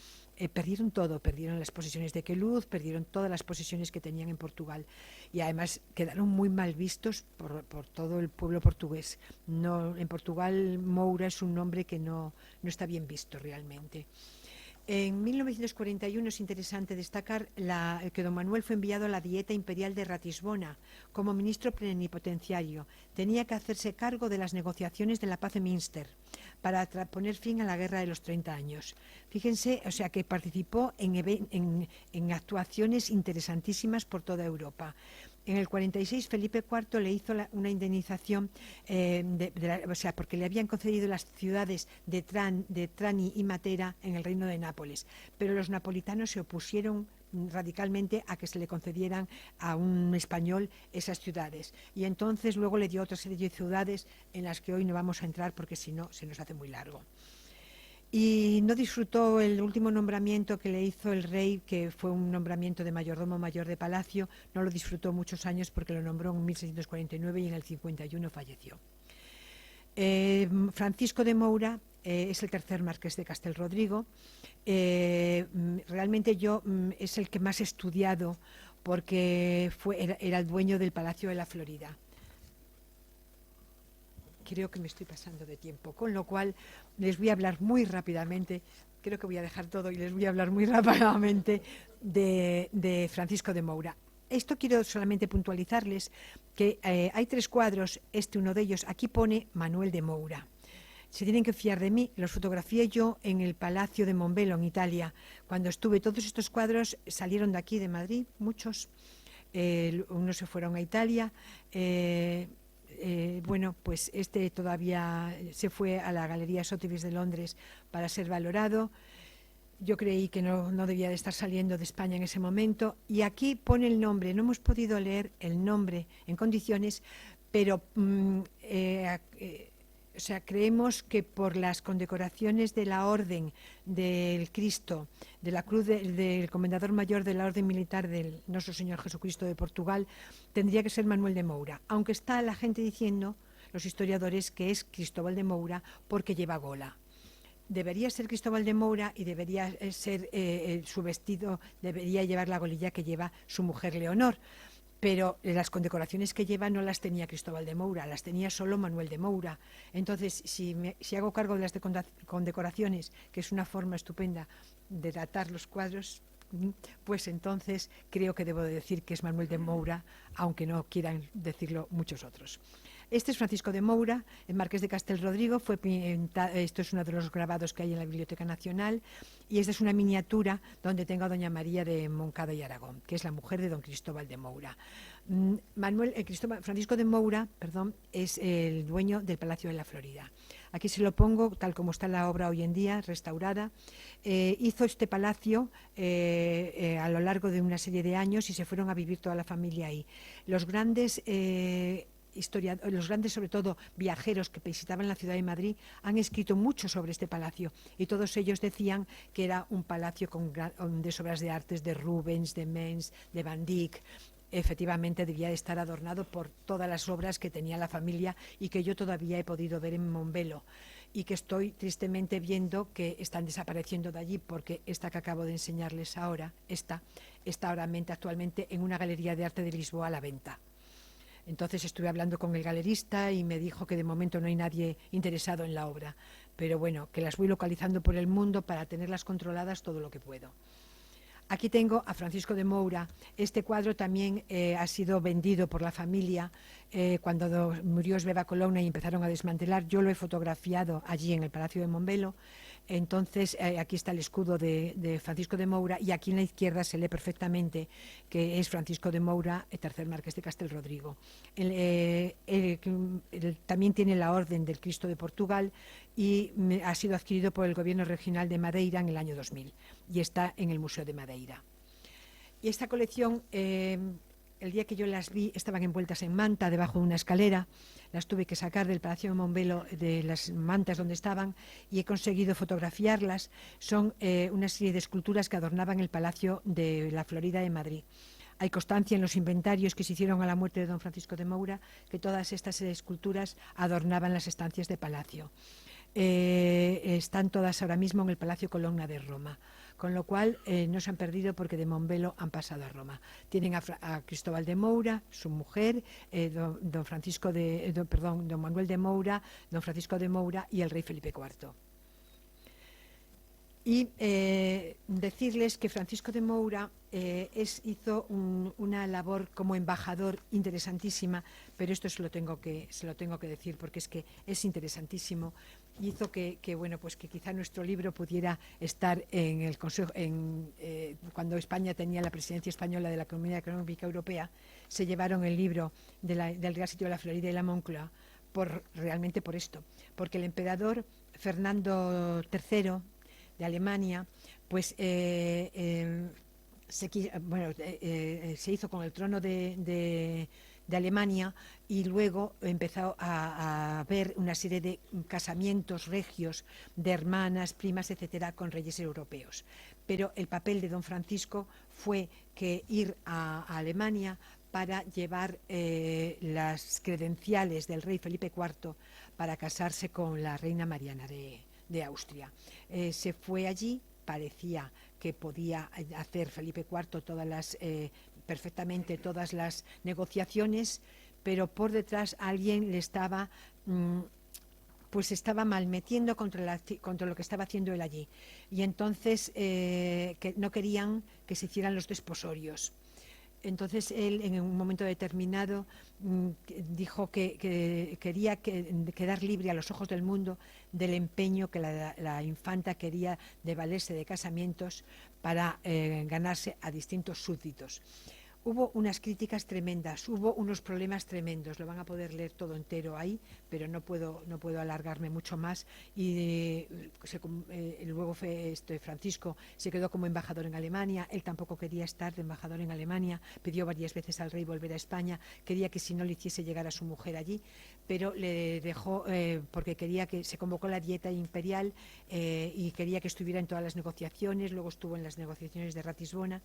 Perdieron todo, perdieron las posesiones de Queluz, perdieron todas las posesiones que tenían en Portugal, y además quedaron muy mal vistos por todo el pueblo portugués. En Portugal Moura es un nombre que no está bien visto realmente. En 1941 es interesante destacar que don Manuel fue enviado a la Dieta Imperial de Ratisbona como ministro plenipotenciario. Tenía que hacerse cargo de las negociaciones de la paz de Münster para poner fin a la guerra de los 30 años. Fíjense, o sea, que participó en actuaciones interesantísimas por toda Europa. En el 46 Felipe IV le hizo una indemnización, porque le habían concedido las ciudades de Trani y Matera en el reino de Nápoles, pero los napolitanos se opusieron radicalmente a que se le concedieran a un español esas ciudades, y entonces luego le dio otra serie de ciudades en las que hoy no vamos a entrar porque si no se nos hace muy largo. Y no disfrutó el último nombramiento que le hizo el rey, que fue un nombramiento de mayordomo mayor de palacio. No lo disfrutó muchos años porque lo nombró en 1649 y en el 51 falleció. Francisco de Moura es el tercer marqués de Castel Rodrigo. Realmente es el que más he estudiado porque era el dueño del Palacio de la Florida. Creo que me estoy pasando de tiempo, con lo cual les voy a hablar muy rápidamente. Creo que voy a dejar todo y les voy a hablar muy rápidamente de Francisco de Moura. Esto quiero solamente puntualizarles que hay 3 cuadros, uno de ellos, aquí pone Manuel de Moura. Se tienen que fiar de mí, los fotografié yo en el Palacio de Mombello, en Italia. Cuando estuve, todos estos cuadros salieron de aquí, de Madrid, muchos. Unos se fueron a Italia. Pues todavía se fue a la Galería Sotheby's de Londres para ser valorado. yo creí que no debía de estar saliendo de España en ese momento, y aquí pone el nombre. No hemos podido leer el nombre en condiciones, pero o sea, creemos que por las condecoraciones de la Orden del Cristo, de la Cruz del Comendador Mayor de la Orden Militar del Nuestro Señor Jesucristo de Portugal, tendría que ser Manuel de Moura, aunque está la gente diciendo, los historiadores, que es Cristóbal de Moura porque lleva gola. Debería ser Cristóbal de Moura y debería ser su vestido, debería llevar la golilla que lleva su mujer Leonor. Pero las condecoraciones que lleva no las tenía Cristóbal de Moura, las tenía solo Manuel de Moura. Entonces, si hago cargo de las condecoraciones, que es una forma estupenda de datar los cuadros, pues entonces creo que debo de decir que es Manuel de Moura, aunque no quieran decirlo muchos otros. Este es Francisco de Moura, el marqués de Castelrodrigo. Esto es uno de los grabados que hay en la Biblioteca Nacional, y esta es una miniatura donde tengo a doña María de Moncada y Aragón, que es la mujer de don Cristóbal de Moura. Francisco de Moura, es el dueño del Palacio de la Florida. Aquí se lo pongo tal como está la obra hoy en día, restaurada. Hizo este palacio a lo largo de una serie de años y se fueron a vivir toda la familia ahí. Los grandes sobre todo viajeros que visitaban la ciudad de Madrid, han escrito mucho sobre este palacio, y todos ellos decían que era un palacio con grandes obras de artes de Rubens, de Mengs, de Van Dyck. Efectivamente debía de estar adornado por todas las obras que tenía la familia y que yo todavía he podido ver en Mombelo, y que estoy tristemente viendo que están desapareciendo de allí, porque esta que acabo de enseñarles ahora está actualmente en una galería de arte de Lisboa a la venta. Entonces estuve hablando con el galerista y me dijo que de momento no hay nadie interesado en la obra, pero bueno, que las voy localizando por el mundo para tenerlas controladas todo lo que puedo. Aquí tengo a Francisco de Moura. Este cuadro también ha sido vendido por la familia cuando murió Esbeva Colonna y empezaron a desmantelar. Yo lo he fotografiado allí en el Palacio de Mombelo. Entonces aquí está el escudo de Francisco de Moura, y aquí en la izquierda se lee perfectamente que es Francisco de Moura, el tercer marqués de Castelrodrigo. También tiene la Orden del Cristo de Portugal y ha sido adquirido por el Gobierno Regional de Madeira en el año 2000 y está en el Museo de Madeira. Y esta colección, el día que yo las vi, estaban envueltas en manta debajo de una escalera. Las tuve que sacar del Palacio de Mombelo, de las mantas donde estaban, y he conseguido fotografiarlas. Son una serie de esculturas que adornaban el Palacio de la Florida de Madrid. Hay constancia en los inventarios que se hicieron a la muerte de don Francisco de Moura que todas estas esculturas adornaban las estancias de palacio. Están todas ahora mismo en el Palacio Colonna de Roma, con lo cual no se han perdido porque de Mombelo han pasado a Roma. Tienen a Cristóbal de Moura, su mujer, don Manuel de Moura, don Francisco de Moura y el rey Felipe IV. Y decirles que Francisco de Moura hizo una labor como embajador interesantísima, pero esto se lo tengo que decir porque es que es interesantísimo. Hizo que quizá nuestro libro pudiera estar en el Consejo, cuando España tenía la presidencia española de la Comunidad Económica Europea, se llevaron el libro del Real Sitio de la Florida y la Moncloa realmente por esto, porque el emperador Fernando III de Alemania, pues se hizo con el trono de Alemania, y luego empezó a haber una serie de casamientos regios de hermanas, primas, etcétera, con reyes europeos. Pero el papel de don Francisco fue que ir a Alemania para llevar las credenciales del rey Felipe IV para casarse con la reina Mariana de Austria. Se fue allí, parecía que podía hacer Felipe IV perfectamente todas las negociaciones, pero por detrás alguien le estaba malmetiendo contra lo que estaba haciendo él allí, y entonces que no querían que se hicieran los desposorios. Entonces él, en un momento determinado, dijo que quería quedar libre a los ojos del mundo del empeño que la infanta quería de valerse de casamientos para ganarse a distintos súbditos. Hubo unas críticas tremendas, hubo unos problemas tremendos, lo van a poder leer todo entero ahí, pero no puedo alargarme mucho más. Y luego Francisco se quedó como embajador en Alemania, él tampoco quería estar de embajador en Alemania, pidió varias veces al rey volver a España, quería que si no le hiciese llegar a su mujer allí, pero le dejó porque quería que se convocó la dieta imperial y quería que estuviera en todas las negociaciones, luego estuvo en las negociaciones de Ratisbona.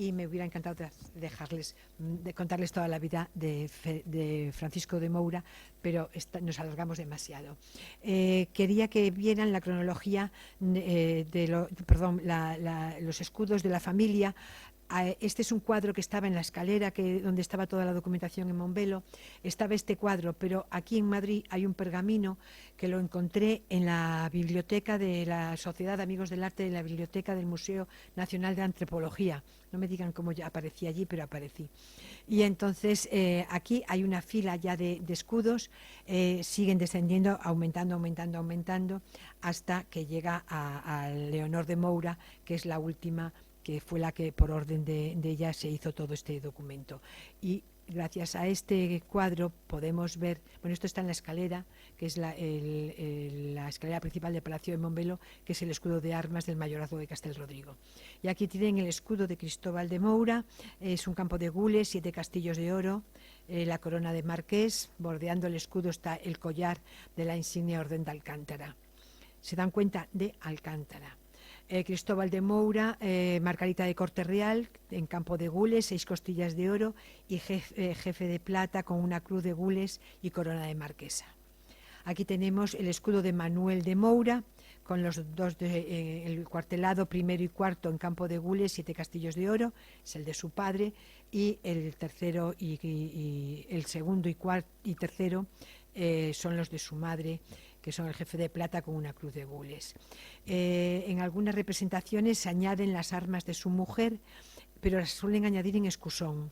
Y me hubiera encantado de contarles toda la vida de Francisco de Moura, pero nos alargamos demasiado. Quería que vieran la cronología los escudos de la familia. Este es un cuadro que estaba en la escalera donde estaba toda la documentación en Mombelo. Estaba este cuadro, pero aquí en Madrid hay un pergamino que lo encontré en la biblioteca de la Sociedad de Amigos del Arte, de la biblioteca del Museo Nacional de Antropología. No me digan cómo ya aparecí allí, pero aparecí. Y entonces aquí hay una fila ya de escudos, siguen descendiendo, aumentando, hasta que llega a Leonor de Moura, que es la última, que fue la que por orden de ella se hizo todo este documento. Y gracias a este cuadro podemos ver, bueno, esto está en la escalera, que es la escalera principal del Palacio de Mombelo, que es el escudo de armas del mayorazgo de Castelrodrigo. Y aquí tienen el escudo de Cristóbal de Moura, es un campo de gules, 7 castillos de oro, la corona de marqués, bordeando el escudo está el collar de la insignia Orden de Alcántara. Se dan cuenta de Alcántara. Cristóbal de Moura, Margarita de Corte Real, en campo de gules, 6 costillas de oro y jefe de plata con una cruz de gules y corona de marquesa. Aquí tenemos el escudo de Manuel de Moura, con los dos, el cuartelado primero y cuarto en campo de gules, 7 castillos de oro, es el de su padre, y el tercero y el segundo y tercero son los de su madre, que son el jefe de plata con una cruz de gules. En algunas representaciones se añaden las armas de su mujer, pero las suelen añadir en escusón,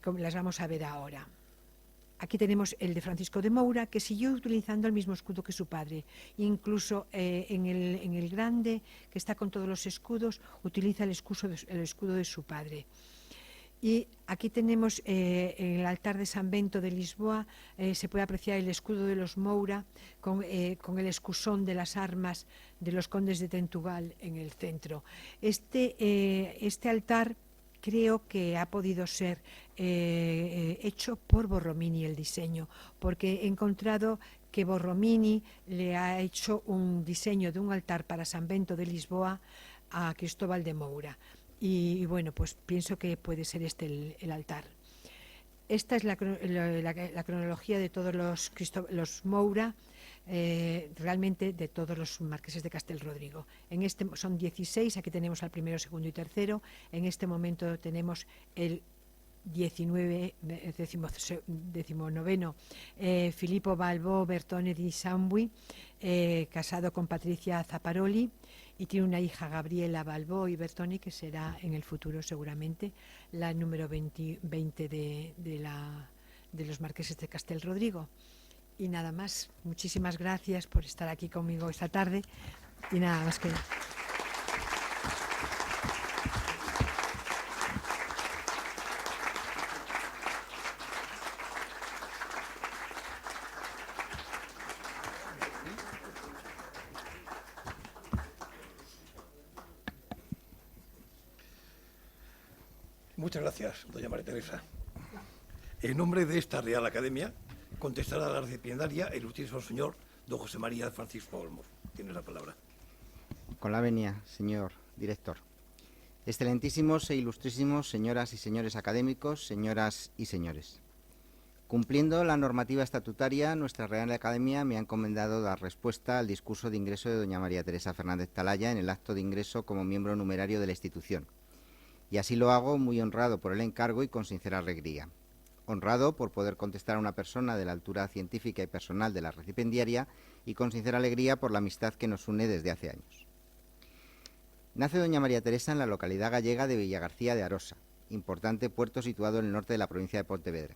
como las vamos a ver ahora. Aquí tenemos el de Francisco de Moura, que siguió utilizando el mismo escudo que su padre. Incluso en el grande, que está con todos los escudos, utiliza el escudo de su padre. Y aquí tenemos en el altar de San Bento de Lisboa, se puede apreciar el escudo de los Moura con el escusón de las armas de los condes de Tentugal en el centro. Este altar creo que ha podido ser hecho por Borromini el diseño, porque he encontrado que Borromini le ha hecho un diseño de un altar para San Bento de Lisboa a Cristóbal de Moura. Y bueno, pues pienso que puede ser este el altar. Esta es la cronología de todos los Moura, realmente de todos los marqueses de Castelrodrigo. En este son 16, aquí tenemos al primero, segundo y tercero. En este momento tenemos el 19 Filippo Balbo Bertone di Sambui, casado con Patricia Zaparoli, y tiene una hija, Gabriela Balbo y Bertoni, que será en el futuro seguramente la número 20 de los marqueses de Castelrodrigo. Y nada más, muchísimas gracias por estar aquí conmigo esta tarde y nada más que... Muchas gracias, doña María Teresa. En nombre de esta Real Academia, contestará a la recipiendaria el ilustrísimo señor don José María Francisco Olmos. Tiene la palabra. Con la venia, señor director. Excelentísimos e ilustrísimos señoras y señores académicos, señoras y señores. Cumpliendo la normativa estatutaria, nuestra Real Academia me ha encomendado dar respuesta al discurso de ingreso de doña María Teresa Fernández Talaya en el acto de ingreso como miembro numerario de la institución. Y así lo hago muy honrado por el encargo y con sincera alegría. Honrado por poder contestar a una persona de la altura científica y personal de la recipiendaria y con sincera alegría por la amistad que nos une desde hace años. Nace doña María Teresa en la localidad gallega de Villagarcía de Arosa, importante puerto situado en el norte de la provincia de Pontevedra.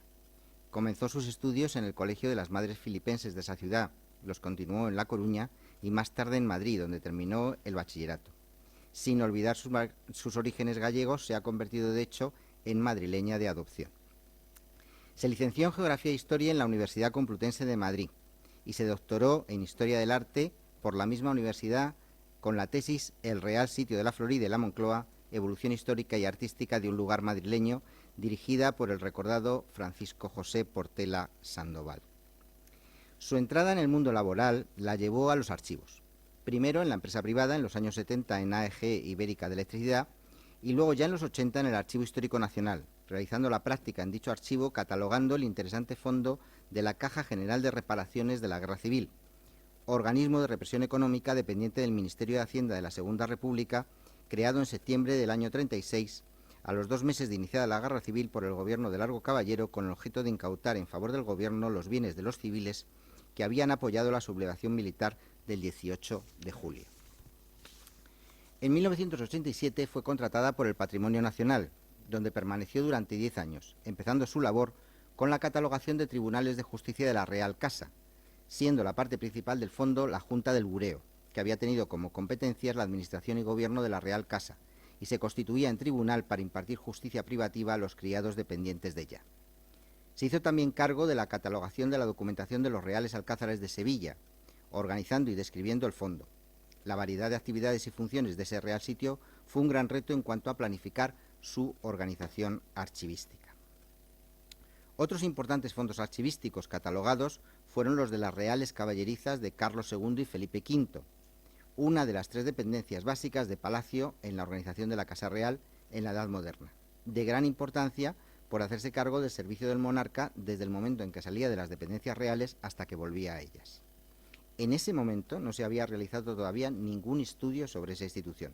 Comenzó sus estudios en el Colegio de las Madres Filipenses de esa ciudad, los continuó en La Coruña y más tarde en Madrid, donde terminó el bachillerato. Sin olvidar sus orígenes gallegos, se ha convertido de hecho en madrileña de adopción. Se licenció en Geografía e Historia en la Universidad Complutense de Madrid y se doctoró en Historia del Arte por la misma universidad con la tesis El Real Sitio de la Florida y la Moncloa, evolución histórica y artística de un lugar madrileño, dirigida por el recordado Francisco José Portela Sandoval. Su entrada en el mundo laboral la llevó a los archivos, primero en la empresa privada en los años 70 en AEG Ibérica de Electricidad y luego ya en los 80 en el Archivo Histórico Nacional, realizando la práctica en dicho archivo catalogando el interesante fondo de la Caja General de Reparaciones de la Guerra Civil, organismo de represión económica dependiente del Ministerio de Hacienda de la Segunda República, creado en septiembre del año 36, a los 2 meses de iniciada la Guerra Civil por el gobierno de Largo Caballero, con el objeto de incautar en favor del gobierno los bienes de los civiles que habían apoyado la sublevación militar del 18 de julio. En 1987 fue contratada por el Patrimonio Nacional, donde permaneció durante 10 años, empezando su labor con la catalogación de tribunales de justicia de la Real Casa, siendo la parte principal del fondo la Junta del Bureo, que había tenido como competencias la administración y gobierno de la Real Casa, y se constituía en tribunal para impartir justicia privativa a los criados dependientes de ella. Se hizo también cargo de la catalogación de la documentación de los Reales Alcázares de Sevilla, organizando y describiendo el fondo. La variedad de actividades y funciones de ese Real Sitio fue un gran reto en cuanto a planificar su organización archivística. Otros importantes fondos archivísticos catalogados fueron los de las Reales Caballerizas de Carlos II y Felipe V, una de las 3 dependencias básicas de Palacio en la organización de la Casa Real en la Edad Moderna, de gran importancia por hacerse cargo del servicio del monarca desde el momento en que salía de las dependencias reales hasta que volvía a ellas. En ese momento no se había realizado todavía ningún estudio sobre esa institución,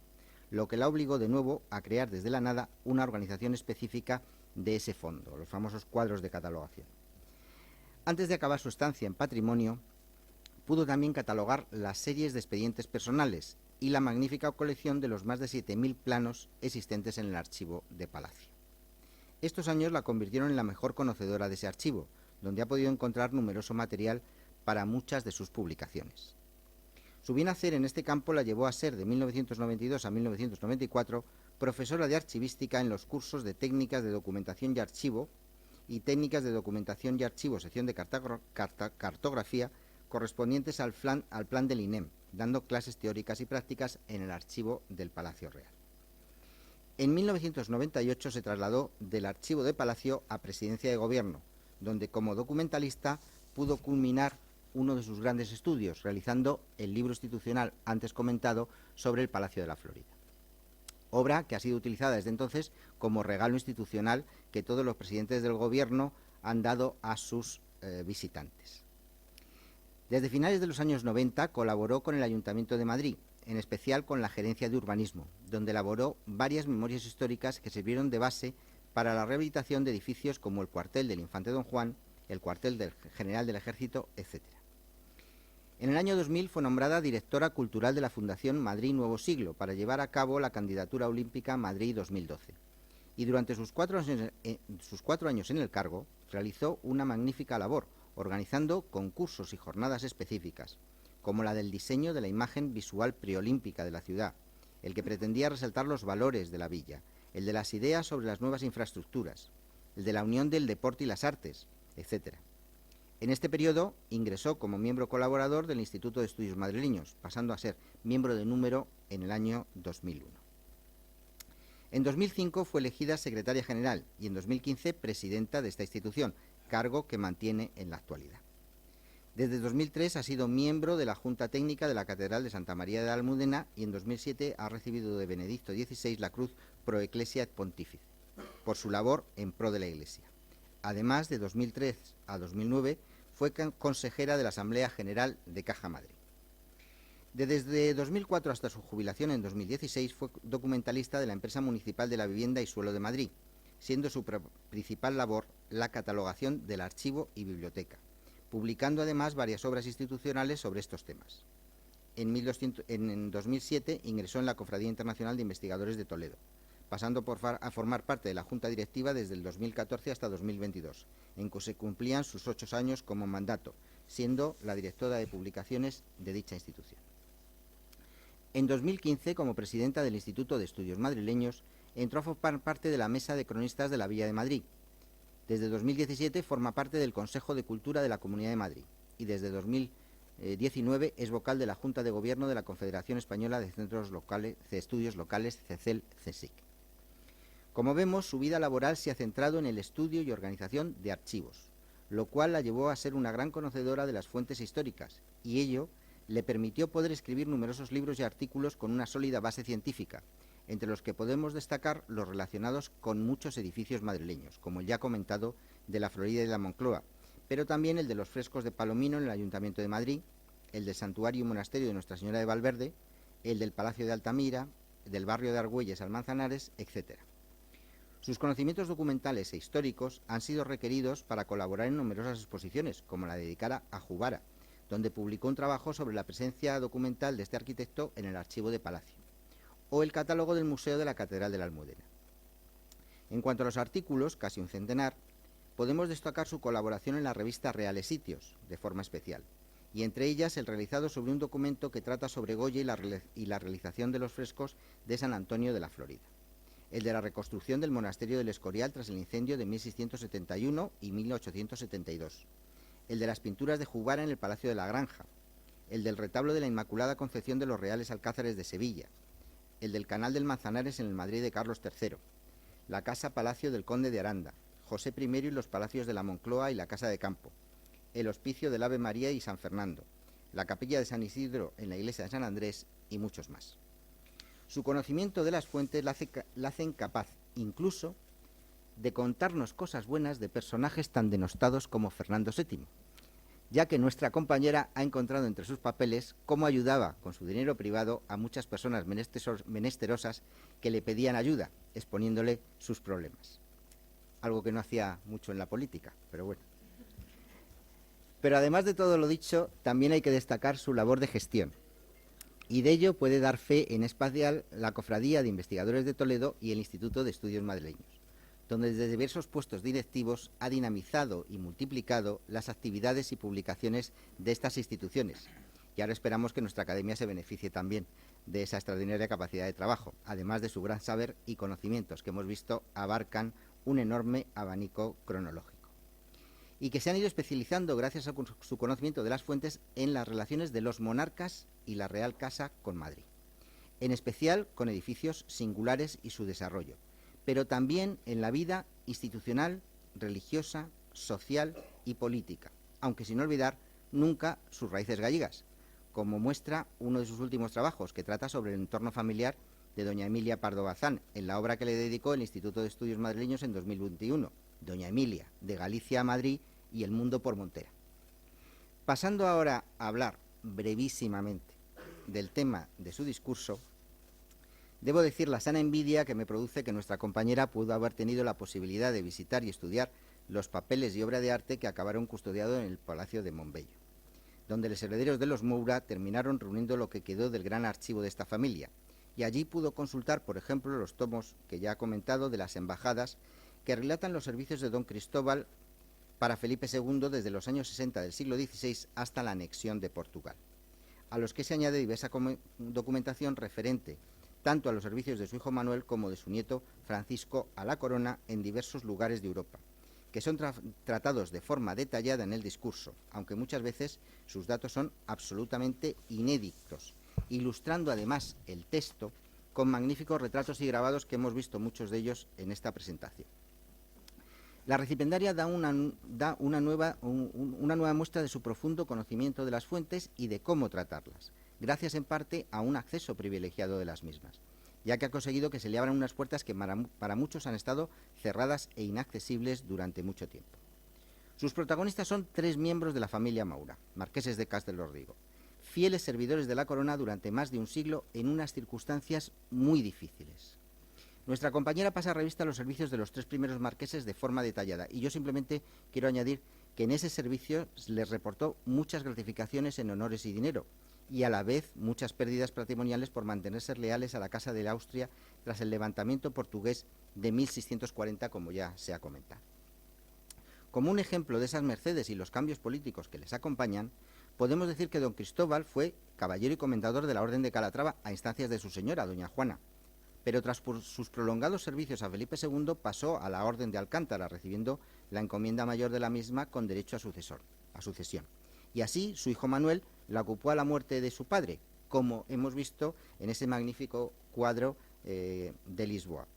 lo que la obligó de nuevo a crear desde la nada una organización específica de ese fondo, los famosos cuadros de catalogación. Antes de acabar su estancia en Patrimonio, pudo también catalogar las series de expedientes personales y la magnífica colección de los más de 7.000 planos existentes en el archivo de Palacio. Estos años la convirtieron en la mejor conocedora de ese archivo, donde ha podido encontrar numeroso material para muchas de sus publicaciones. Su bien hacer en este campo la llevó a ser, de 1992 a 1994, profesora de archivística en los cursos de técnicas de documentación y archivo y técnicas de documentación y archivo, sección de cartografía, correspondientes al plan del INEM, dando clases teóricas y prácticas en el archivo del Palacio Real. En 1998 se trasladó del archivo de Palacio a Presidencia de Gobierno, donde como documentalista pudo culminar uno de sus grandes estudios, realizando el libro institucional antes comentado sobre el Palacio de la Florida. Obra que ha sido utilizada desde entonces como regalo institucional que todos los presidentes del Gobierno han dado a sus visitantes. Desde finales de los años 90 colaboró con el Ayuntamiento de Madrid, en especial con la Gerencia de Urbanismo, donde elaboró varias memorias históricas que sirvieron de base para la rehabilitación de edificios como el cuartel del Infante Don Juan, el cuartel del General del Ejército, etc. En el año 2000 fue nombrada directora cultural de la Fundación Madrid Nuevo Siglo para llevar a cabo la candidatura olímpica Madrid 2012. Y durante sus 4 años en el cargo realizó una magnífica labor, organizando concursos y jornadas específicas, como la del diseño de la imagen visual preolímpica de la ciudad, el que pretendía resaltar los valores de la villa, el de las ideas sobre las nuevas infraestructuras, el de la unión del deporte y las artes, etc. En este periodo ingresó como miembro colaborador del Instituto de Estudios Madrileños, pasando a ser miembro de número en el año 2001. En 2005 fue elegida secretaria general y en 2015 presidenta de esta institución, cargo que mantiene en la actualidad. Desde 2003 ha sido miembro de la Junta Técnica de la Catedral de Santa María de la Almudena y en 2007 ha recibido de Benedicto XVI la Cruz Pro Ecclesia et Pontifice por su labor en pro de la Iglesia. Además, de 2003 a 2009 fue consejera de la Asamblea General de Caja Madrid. Desde 2004 hasta su jubilación en 2016 fue documentalista de la Empresa Municipal de la Vivienda y Suelo de Madrid, siendo su principal labor la catalogación del archivo y biblioteca, publicando además varias obras institucionales sobre estos temas. En 2007 ingresó en la Cofradía Internacional de Investigadores de Toledo, pasando a formar parte de la Junta Directiva desde el 2014 hasta 2022, en que se cumplían sus 8 años como mandato, siendo la directora de publicaciones de dicha institución. En 2015, como presidenta del Instituto de Estudios Madrileños, entró a formar parte de la Mesa de Cronistas de la Villa de Madrid. Desde 2017 forma parte del Consejo de Cultura de la Comunidad de Madrid y desde 2019 es vocal de la Junta de Gobierno de la Confederación Española de Centros de Estudios Locales, CECEL-CSIC. Como vemos, su vida laboral se ha centrado en el estudio y organización de archivos, lo cual la llevó a ser una gran conocedora de las fuentes históricas, y ello le permitió poder escribir numerosos libros y artículos con una sólida base científica, entre los que podemos destacar los relacionados con muchos edificios madrileños, como el ya comentado de la Florida y la Moncloa, pero también el de los frescos de Palomino en el Ayuntamiento de Madrid, el del Santuario y Monasterio de Nuestra Señora de Valverde, el del Palacio de Altamira, del barrio de Argüelles al Manzanares, etc. Sus conocimientos documentales e históricos han sido requeridos para colaborar en numerosas exposiciones, como la dedicada a Jubara, donde publicó un trabajo sobre la presencia documental de este arquitecto en el archivo de Palacio, o el catálogo del Museo de la Catedral de la Almudena. En cuanto a los artículos, casi un centenar, podemos destacar su colaboración en la revista Reales Sitios, de forma especial, y entre ellas el realizado sobre un documento que trata sobre Goya y la realización de los frescos de San Antonio de la Florida, el de la reconstrucción del monasterio del Escorial tras el incendio de 1671 y 1872, el de las pinturas de Jubara en el Palacio de la Granja, el del retablo de la Inmaculada Concepción de los Reales Alcázares de Sevilla, el del Canal del Manzanares en el Madrid de Carlos III, la Casa Palacio del Conde de Aranda, José I y los Palacios de la Moncloa y la Casa de Campo, el Hospicio del Ave María y San Fernando, la Capilla de San Isidro en la Iglesia de San Andrés y muchos más. Su conocimiento de las fuentes la hacen capaz, incluso, de contarnos cosas buenas de personajes tan denostados como Fernando VII, ya que nuestra compañera ha encontrado entre sus papeles cómo ayudaba con su dinero privado a muchas personas menesterosas que le pedían ayuda, exponiéndole sus problemas. Algo que no hacía mucho en la política, pero bueno. Pero además de todo lo dicho, también hay que destacar su labor de gestión. Y de ello puede dar fe en especial la Cofradía de Investigadores de Toledo y el Instituto de Estudios Madrileños, donde desde diversos puestos directivos ha dinamizado y multiplicado las actividades y publicaciones de estas instituciones. Y ahora esperamos que nuestra academia se beneficie también de esa extraordinaria capacidad de trabajo, además de su gran saber y conocimientos que hemos visto abarcan un enorme abanico cronológico, y que se han ido especializando gracias a su conocimiento de las fuentes en las relaciones de los monarcas y la Real Casa con Madrid, en especial con edificios singulares y su desarrollo, pero también en la vida institucional, religiosa, social y política, aunque sin olvidar nunca sus raíces gallegas, como muestra uno de sus últimos trabajos, que trata sobre el entorno familiar de doña Emilia Pardo Bazán, en la obra que le dedicó el Instituto de Estudios Madrileños en 2021, Doña Emilia, de Galicia a Madrid y el mundo por Montera. Pasando ahora a hablar brevísimamente del tema de su discurso, debo decir la sana envidia que me produce que nuestra compañera pudo haber tenido la posibilidad de visitar y estudiar los papeles y obra de arte que acabaron custodiados en el Palacio de Montbello, donde los herederos de los Moura terminaron reuniendo lo que quedó del gran archivo de esta familia, y allí pudo consultar, por ejemplo, los tomos que ya ha comentado de las embajadas que relatan los servicios de don Cristóbal para Felipe II desde los años 60 del siglo XVI hasta la anexión de Portugal, a los que se añade diversa documentación referente tanto a los servicios de su hijo Manuel como de su nieto Francisco a la corona en diversos lugares de Europa, que son tratados de forma detallada en el discurso, aunque muchas veces sus datos son absolutamente inéditos, ilustrando además el texto con magníficos retratos y grabados que hemos visto muchos de ellos en esta presentación. La recipendaria da una nueva muestra de su profundo conocimiento de las fuentes y de cómo tratarlas, gracias en parte a un acceso privilegiado de las mismas, ya que ha conseguido que se le abran unas puertas que para muchos han estado cerradas e inaccesibles durante mucho tiempo. Sus protagonistas son 3 miembros de la familia Moura, marqueses de Castelrodrigo, fieles servidores de la corona durante más de un siglo en unas circunstancias muy difíciles. Nuestra compañera pasa revista a los servicios de los 3 primeros marqueses de forma detallada, y yo simplemente quiero añadir que en ese servicio les reportó muchas gratificaciones en honores y dinero, y a la vez muchas pérdidas patrimoniales por mantenerse leales a la Casa de Austria tras el levantamiento portugués de 1640, como ya se ha comentado. Como un ejemplo de esas mercedes y los cambios políticos que les acompañan, podemos decir que don Cristóbal fue caballero y comendador de la Orden de Calatrava a instancias de su señora, doña Juana, pero tras sus prolongados servicios a Felipe II pasó a la Orden de Alcántara, recibiendo la encomienda mayor de la misma con derecho a sucesión. Y así su hijo Manuel la ocupó a la muerte de su padre, como hemos visto en ese magnífico cuadro de Lisboa.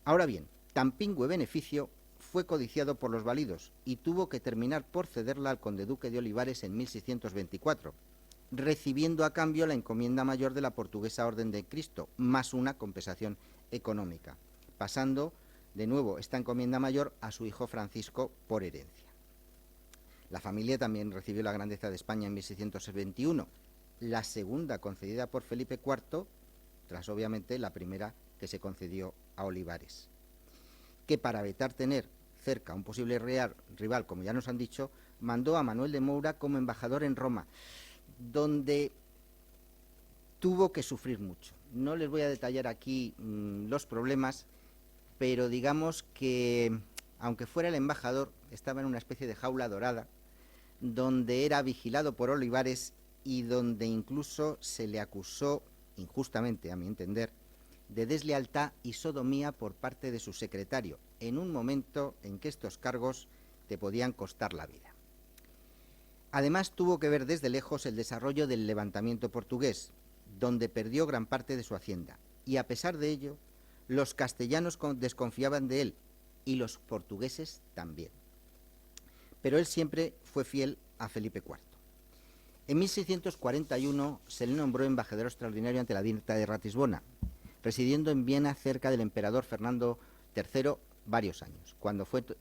Ahora bien, tan pingüe beneficio fue codiciado por los válidos y tuvo que terminar por cederla al conde duque de Olivares en 1624, recibiendo a cambio la encomienda mayor de la portuguesa Orden de Cristo, más una compensación económica, pasando de nuevo esta encomienda mayor a su hijo Francisco por herencia. La familia también recibió la grandeza de España en 1621, la segunda concedida por Felipe IV, tras obviamente la primera que se concedió a Olivares, que para evitar tener cerca a un posible rival, como ya nos han dicho, mandó a Manuel de Moura como embajador en Roma, donde tuvo que sufrir mucho. No les voy a detallar aquí los problemas, pero digamos que, aunque fuera el embajador, estaba en una especie de jaula dorada, donde era vigilado por Olivares y donde incluso se le acusó, injustamente a mi entender, de deslealtad y sodomía por parte de su secretario, en un momento en que estos cargos te podían costar la vida. Además, tuvo que ver desde lejos el desarrollo del levantamiento portugués, donde perdió gran parte de su hacienda, y a pesar de ello, los castellanos desconfiaban de él, y los portugueses también. Pero él siempre fue fiel a Felipe IV. En 1641 se le nombró embajador extraordinario ante la Dieta de Ratisbona, residiendo en Viena cerca del emperador Fernando III varios años,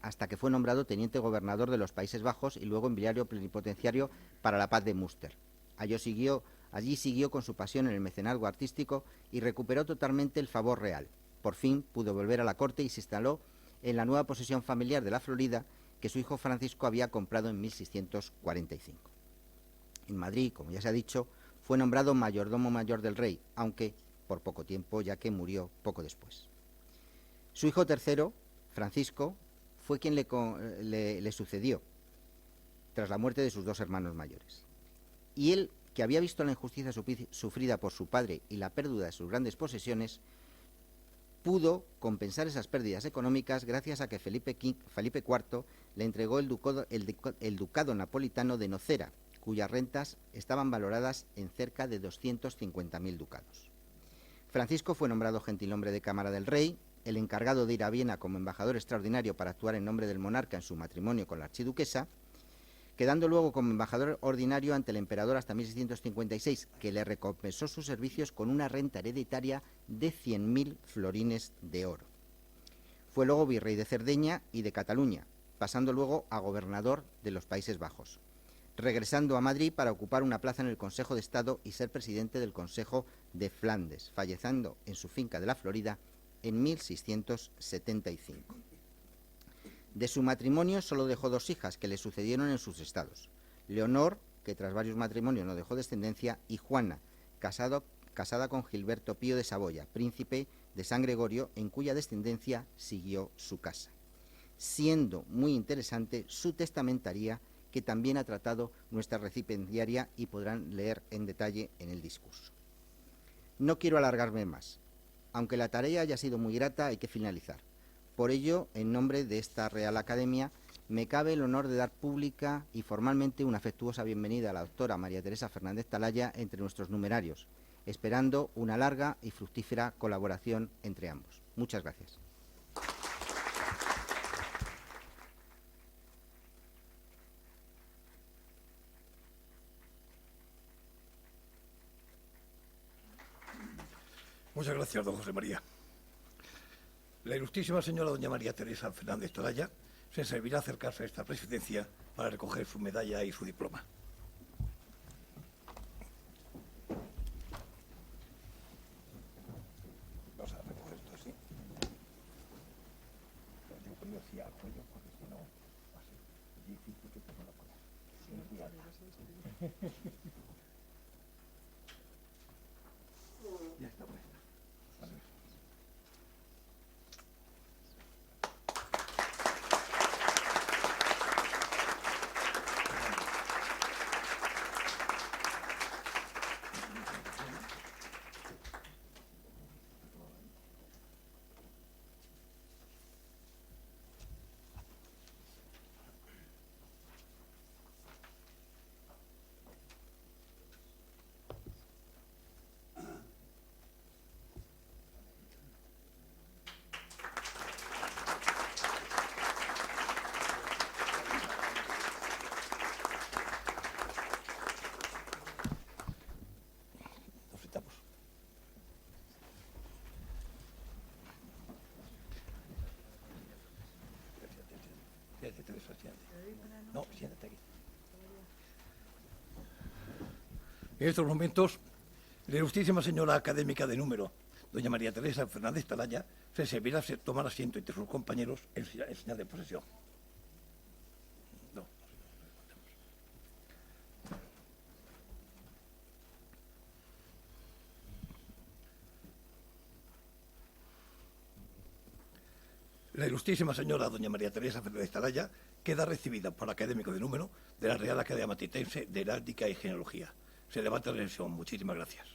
hasta que fue nombrado teniente gobernador de los Países Bajos y luego enviario plenipotenciario para la paz de Münster. Allí siguió con su pasión en el mecenazgo artístico y recuperó totalmente el favor real. Por fin pudo volver a la corte y se instaló en la nueva posesión familiar de la Florida que su hijo Francisco había comprado en 1645. En Madrid, como ya se ha dicho, fue nombrado mayordomo mayor del rey, aunque por poco tiempo, ya que murió poco después. Su hijo tercero, Francisco, fue quien le sucedió tras la muerte de sus dos hermanos mayores. Y él, que había visto la injusticia sufrida por su padre y la pérdida de sus grandes posesiones, pudo compensar esas pérdidas económicas gracias a que Felipe IV le entregó el ducado napolitano de Nocera, cuyas rentas estaban valoradas en cerca de 250.000 ducados. Francisco fue nombrado gentilhombre de Cámara del Rey, el encargado de ir a Viena como embajador extraordinario para actuar en nombre del monarca en su matrimonio con la archiduquesa, quedando luego como embajador ordinario ante el emperador hasta 1656, que le recompensó sus servicios con una renta hereditaria de 100.000 florines de oro. Fue luego virrey de Cerdeña y de Cataluña, pasando luego a gobernador de los Países Bajos, regresando a Madrid para ocupar una plaza en el Consejo de Estado y ser presidente del Consejo de Flandes, falleciendo en su finca de la Florida en 1675. De su matrimonio solo dejó dos hijas que le sucedieron en sus estados: Leonor, que tras varios matrimonios no dejó descendencia, y Juana, casada con Gilberto Pío de Saboya, príncipe de San Gregorio, en cuya descendencia siguió su casa, siendo muy interesante su testamentaría, que también ha tratado nuestra recipiendaria y podrán leer en detalle en el discurso. No quiero alargarme más. Aunque la tarea haya sido muy grata, hay que finalizar. Por ello, en nombre de esta Real Academia, me cabe el honor de dar pública y formalmente una afectuosa bienvenida a la doctora María Teresa Fernández Talaya entre nuestros numerarios, esperando una larga y fructífera colaboración entre ambos. Muchas gracias. Muchas gracias, don José María. La ilustrísima señora doña María Teresa Fernández Talaya se servirá a acercarse a esta presidencia para recoger su medalla y su diploma. Vamos a recoger esto así. Yo pongo así al cuello porque si no va a ser difícil que te lo pongas. Ya está puesta. No, siéntate aquí. En estos momentos, la ilustrísima señora académica de número, doña María Teresa Fernández Talaya, se servirá tomar asiento entre sus compañeros en señal de posesión. No. La ilustrísima señora doña María Teresa Fernández Talaya queda recibida por académico de número de la Real Academia Matritense de Heráldica y Genealogía. Se levanta la sesión. Muchísimas gracias.